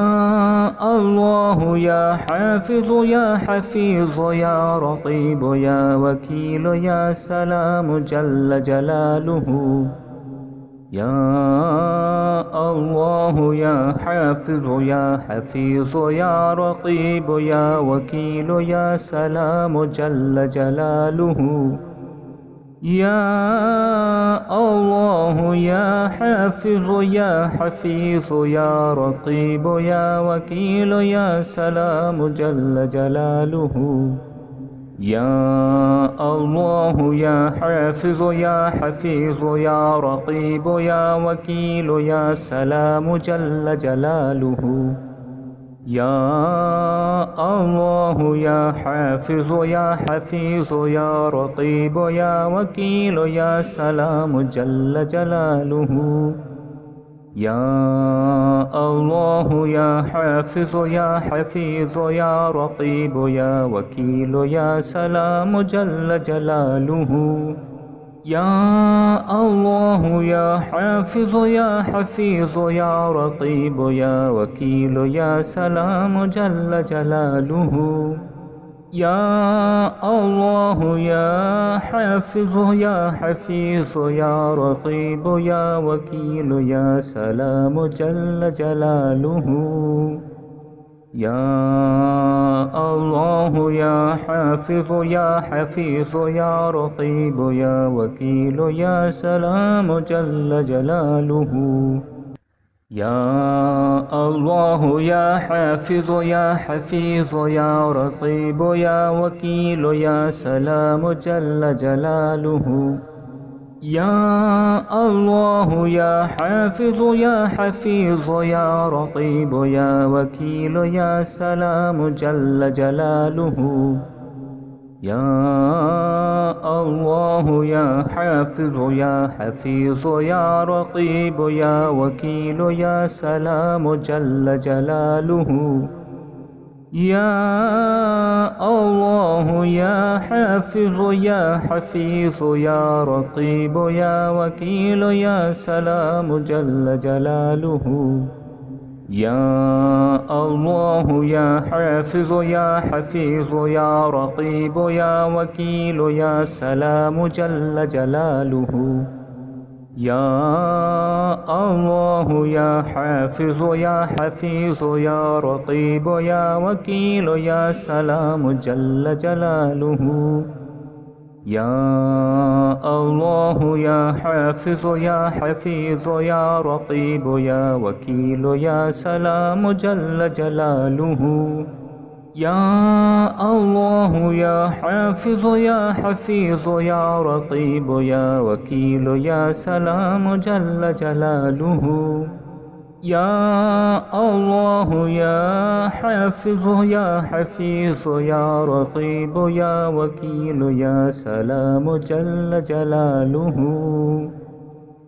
يا الله يا حافظ يا حفيظ يا رقيب يا وكيل يا سلام جل جلاله. يا الله يا حافظ يا حفيظ يا رقيب يا وكيل يا سلام جل جلاله. يا الله يا حافظ يا حفيظ يا رقيب يا وكيل يا سلام جل جلاله. يا الله يا حافظ يا حفيظ يا رقيب يا وكيل يا سلام جل جلاله. يا الله يا حافظ يا حفيظ يا رقيب يا وكيل يا سلام جل جلاله. يا الله يا حافظ يا حفيظ يا رقيب يا وكيل يا سلام جل جلاله. يا الله يا حافظ يا حفيظ يا رقيب يا وكيل يا سلام جل جلاله. يا الله يا حافظ يا حفيظ يا رقيب يا وكيل يا سلام جل جلاله. يا الله يا حافظ يا حفيظ يا رقيب يا وكيل يا سلام جل جلاله. يا الله يا حافظ يا حفيظ يا رقيب يا وكيل يا سلام جل جلاله. يا الله يا حافظ يا حفيظ يا رقيب يا وكيل يا سلام جل جلاله. يا الله يا حافظ يا حفيظ يا رقيب يا وكيل يا سلام جل جلاله. يا الله يا حافظ يا حفيظ يا رقيب يا وكيل يا سلام جل جلاله. يا الله يا حافظ يا حفيظ يا رقيب يا وكيل يا سلام جل جلاله. يا الله يا حافظ يا حفيظ يا رقيب يا وكيل يا سلام جل جلاله. يا الله يا حافظ يا حفيظ يا رقيب يا وكيل يا سلام جل جلاله. يا الله يا حافظ يا حفيظ يا رقيب يا وكيل يا سلام جل جلاله. يا الله يا حافظ يا حفيظ يا رقيب يا وكيل يا سلام جل جلاله.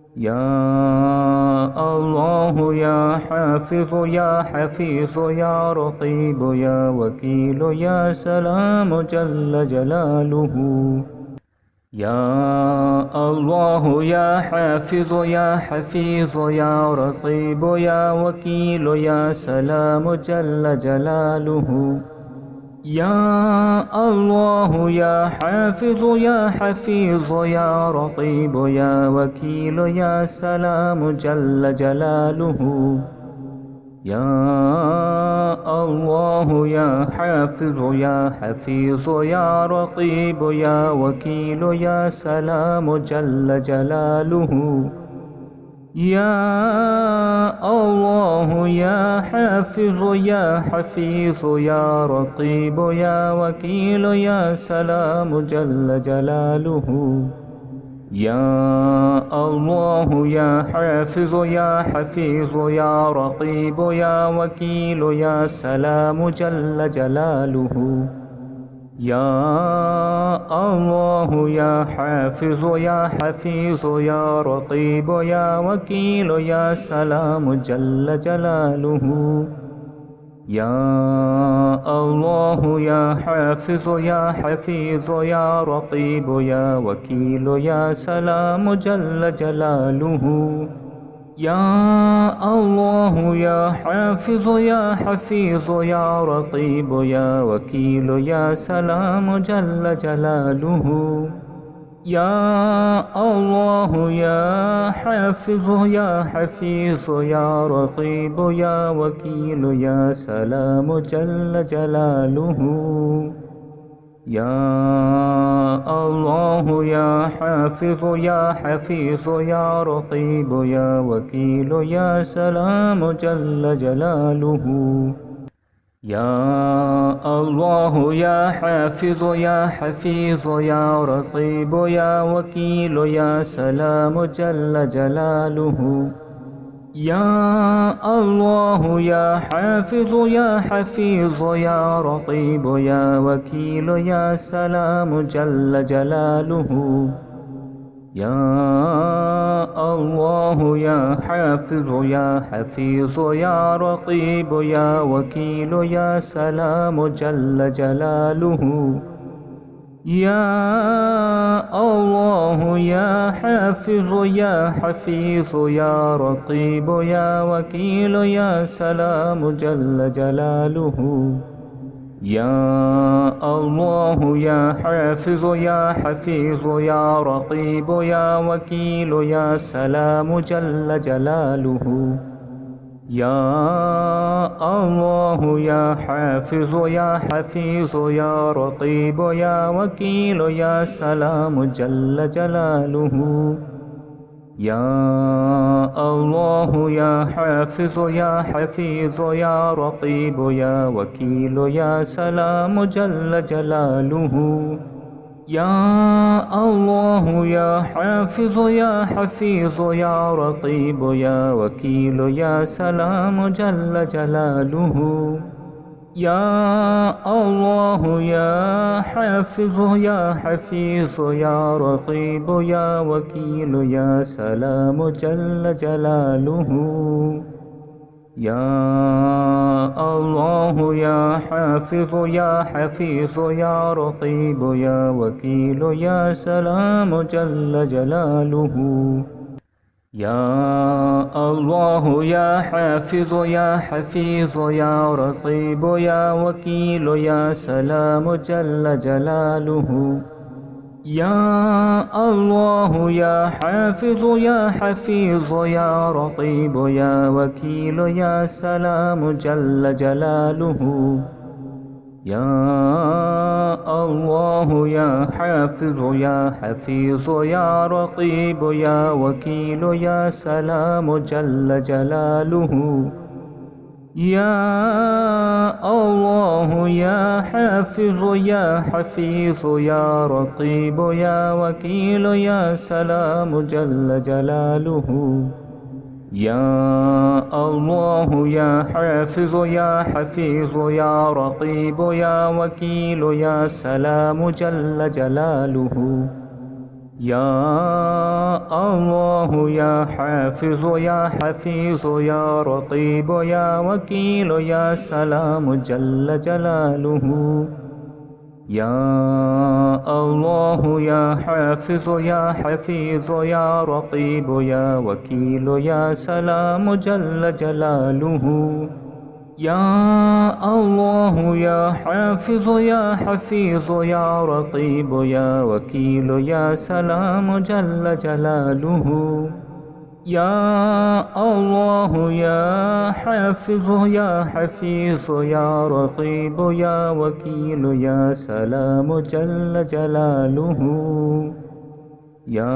يا الله يا حافظ يا حفيظ يا رقيب يا وكيل يا سلام جل جلاله. يا الله يا حافظ يا حفيظ يا رقيب يا وكيل يا سلام جل جلاله. يا الله يا حافظ يا حفيظ يا رقيب يا وكيل يا سلام جل جلاله. يا الله يا حافظ يا حفيظ يا رقيب يا وكيل يا سلام جل جلاله. يا الله يا حافظ يا حفيظ يا رقيب يا وكيل يا سلام جل جلاله. يا الله يا حافظ يا حفيظ يا رقيب يا وكيل يا سلام جل جلاله. يا الله يا حافظ يا حفيظ يا رقيب يا وكيل يا سلام جل جلاله. يا الله يا حافظ يا حفيظ يا رقيب يا وكيل يا سلام جل جلاله. يا الله يا حافظ يا حفيظ يا رقيب يا وكيل يا سلام جل جلاله. يا الله يا حافظ يا حفيظ يا رقيب يا وكيل يا سلام جل جلاله. يا الله يا حافظ يا حفيظ يا رقيب يا وكيل يا سلام جل جلاله. يا الله يا حافظ يا حفيظ يا رقيب يا وكيل يا سلام جل جلاله. يا الله يا حافظ يا حفيظ يا رقيب يا وكيل يا سلام جل جلاله. يا الله يا حافظ يا حفيظ يا رقيب يا وكيل يا سلام جل جلاله. يا الله يا حافظ يا حفيظ يا رقيب يا وكيل يا سلام جل جلاله. يا الله يا حافظ يا حفيظ يا رقيب يا وكيل يا سلام جل جلاله. يا الله يا حافظ يا حفيظ يا رقيب يا وكيل يا سلام جل جلاله. يا الله يا حافظ يا حفيظ يا رقيب يا وكيل يا سلام جل جلاله. يا الله يا حافظ يا حفيظ يا رقيب يا وكيل يا سلام جل جلاله. يا الله يا حافظ يا حفيظ يا رقيب يا وكيل يا سلام جل جلاله. يا الله يا حافظ يا حفيظ يا رقيب يا وكيل يا سلام جل جلاله. يا الله يا حافظ يا حفيظ يا رقيب يا وكيل يا سلام جل جلاله. يا الله يا حافظ يا حفيظ يا رقيب يا وكيل يا سلام جل جلاله. يا الله يا حافظ يا حفيظ يا رقيب يا وكيل يا سلام جل جلاله. يا الله يا حافظ يا حفيظ يا رقيب يا وكيل يا سلام جل جلاله. يا الله يا حافظ يا حفيظ يا رقيب يا وكيل يا سلام جل جلاله. يا الله يا حافظ يا حفيظ يا رقيب يا وكيل يا سلام جل جلاله. يا الله يا حافظ يا حفيظ يا رقيب يا وكيل يا سلام جل جلاله. يا الله يا حافظ يا حفيظ يا رقيب يا وكيل يا سلام جل جلاله. يا الله يا حافظ يا حفيظ يا رقيب يا وكيل يا سلام جل جلاله. يا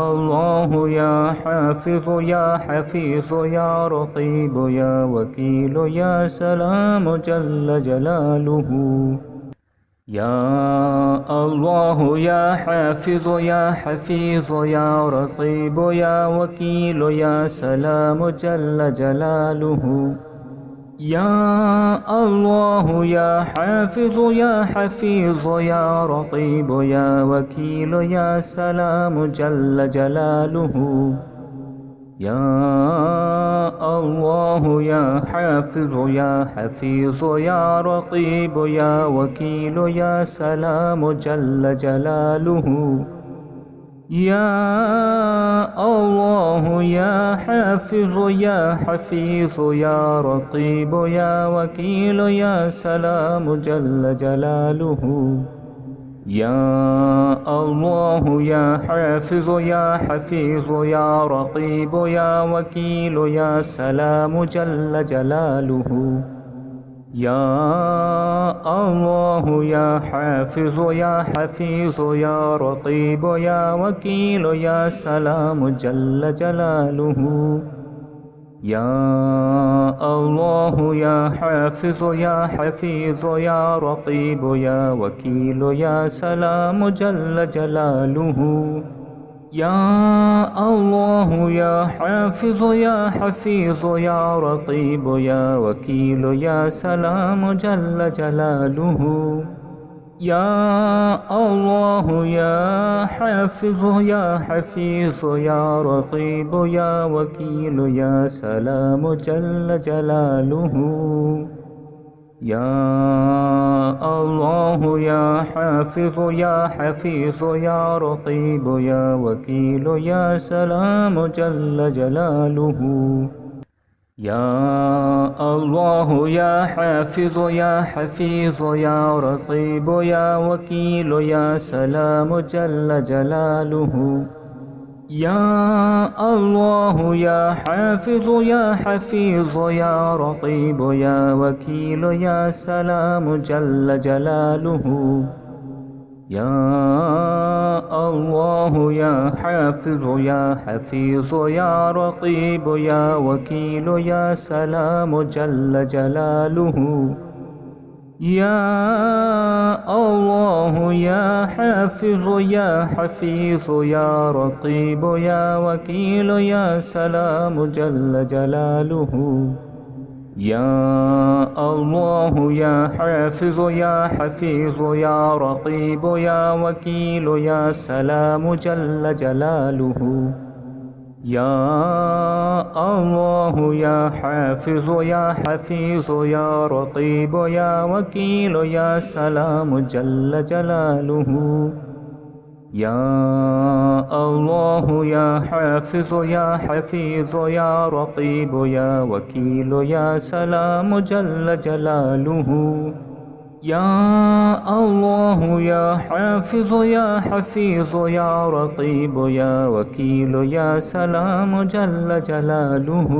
الله يا حافظ يا حفيظ يا رقيب يا وكيل يا سلام جل جلاله. يا الله يا حافظ يا حفيظ يا رقيب يا وكيل يا سلام جل جلاله. يا الله يا حافظ يا حفيظ يا رقيب يا وكيل يا سلام جل جلاله. يا الله يا حافظ يا حفيظ يا رقيب يا وكيل يا سلام جل جلاله. يا الله يا حافظ يا حفيظ يا رقيب يا وكيل يا سلام جل جلاله. يا الله يا حافظ يا حفيظ يا رقيب يا وكيل يا سلام جل جلاله. يا الله يا حافظ يا حفيظ يا رقيب يا وكيل يا سلام جل جلاله. يا الله يا حافظ يا حفيظ يا رقيب يا وكيل يا سلام جل جلاله. يا الله يا حافظ يا حفيظ يا رقيب يا وكيل يا سلام جل جلاله. يا الله يا حافظ يا حفيظ يا رقيب يا وكيل يا سلام جل جلاله. يا الله يا حافظ يا حفيظ يا رقيب يا وكيل يا سلام جل جلاله. يا الله يا حافظ يا حفيظ يا رقيب يا وكيل يا سلام جل جلاله. يا الله يا حافظ يا حفيظ يا رقيب يا وكيل يا سلام جل جلاله. يا الله يا حافظ يا حفيظ يا رقيب يا وكيل يا سلام جل جلاله. يا الله يا حافظ يا حفيظ يا رقيب يا وكيل يا سلام جل جلاله. يا الله يا حافظ يا حفيظ يا رقيب يا وكيل يا سلام جل جلاله. يا الله يا حافظ يا حفيظ يا رقيب يا وكيل يا سلام جل جلاله. يا الله يا حافظ يا حفيظ يا رقيب يا وكيل يا سلام جل جلاله. يا الله يا حافظ يا حفيظ يا رقيب يا وكيل يا سلام جل جلاله.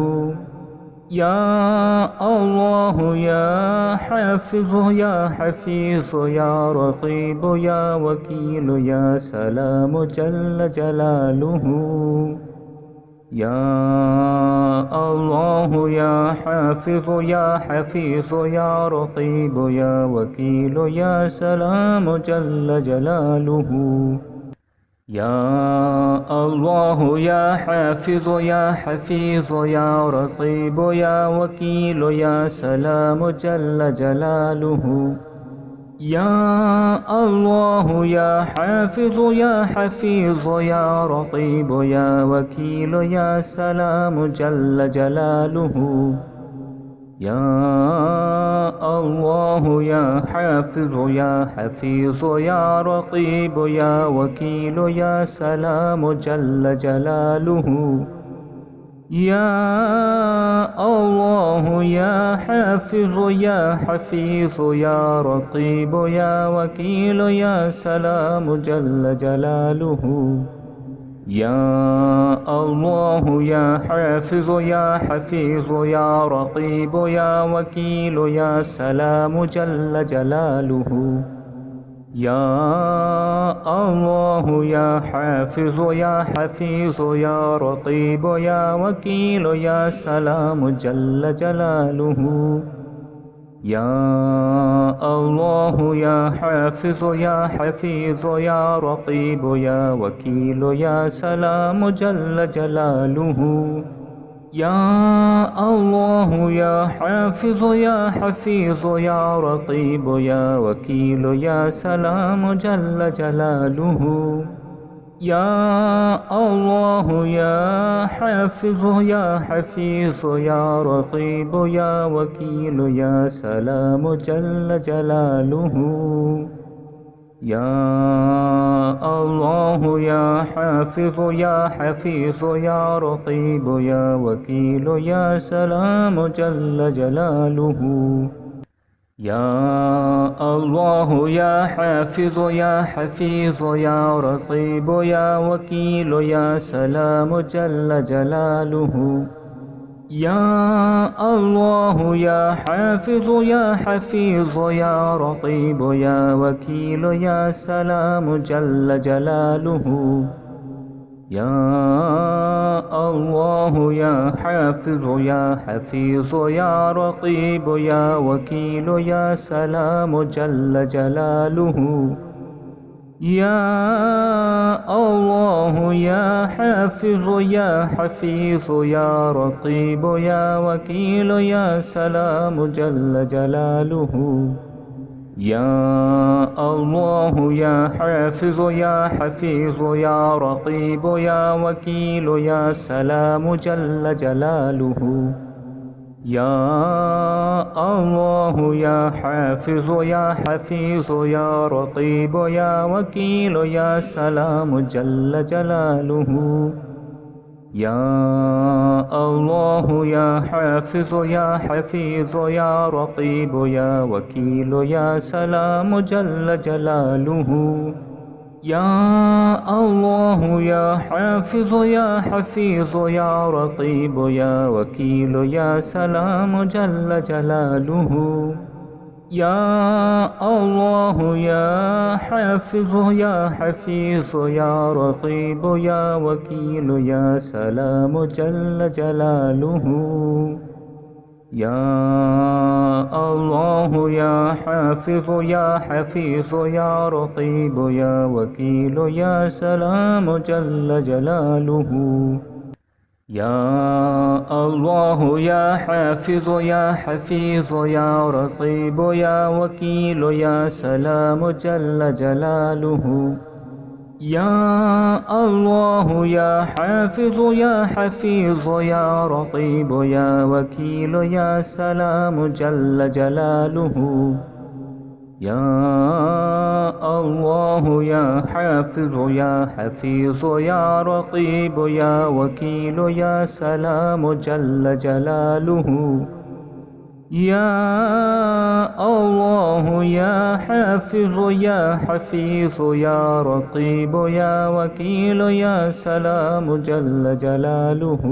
يا الله يا حافظ يا حفيظ يا رقيب يا وكيل يا سلام جل جلاله. يا الله يا حافظ يا حفيظ يا رقيب يا وكيل يا سلام جل جلاله. يا الله يا حافظ يا حفيظ يا رقيب يا وكيل يا سلام جل جلاله. يا الله يا حافظ يا حفيظ يا رقيب يا وكيل يا سلام جل جلاله. يا الله يا حافظ يا حفيظ يا رقيب يا وكيل يا سلام جل جلاله. يا الله يا حافظ يا حفيظ يا رقيب يا وكيل يا سلام جل جلاله. يا الله يا حافظ يا حفيظ يا رقيب يا وكيل يا سلام جل جلاله. يا الله يا حافظ يا حفيظ يا رقيب يا وكيل يا سلام جل جلاله. يا الله يا حافظ يا حفيظ يا رقيب يا وكيل يا سلام جل جلاله. يا الله يا حافظ يا حفيظ يا رقيب يا وكيل يا سلام جل جلاله. يا الله يا حافظ يا حفيظ يا رقيب يا وكيل يا سلام جل جلاله. يا الله يا حافظ يا حفيظ يا رقيب يا وكيل يا سلام جل جلاله. يا الله يا حافظ يا حفيظ يا رقيب يا وكيل يا سلام جل جلاله. يا الله يا حافظ يا حفيظ يا رقيب يا وكيل يا سلام جل جلاله. يا الله يا حافظ يا حفيظ يا رقيب يا وكيل يا سلام جل جلاله. يا الله يا حافظ يا حفيظ يا رقيب يا وكيل يا سلام جل جلاله. يا الله يا حافظ يا حفيظ يا رقيب يا وكيل يا سلام جل جلاله. يا الله يا حافظ يا حفيظ يا رقيب يا وكيل يا سلام جل جلاله. يا الله يا حافظ يا حفيظ يا رقيب يا وكيل يا سلام جل جلاله. يا الله يا حافظ يا حفيظ يا رقيب يا وكيل يا سلام جل جلاله. يا الله يا حافظ يا حفيظ يا رقيب يا وكيل يا سلام جل جلاله. يا الله يا حافظ يا حفيظ يا رقيب يا وكيل يا سلام جل جلاله. يا الله يا حافظ يا حفيظ يا رقيب يا وكيل يا سلام جل جلاله. يا الله يا حافظ يا حفيظ يا رقيب يا وكيل يا سلام جل جلاله. يا الله يا حافظ يا حفيظ يا رقيب يا وكيل يا سلام جل جلاله. يا الله يا حافظ يا حفيظ يا رقيب يا وكيل يا سلام جل جلاله.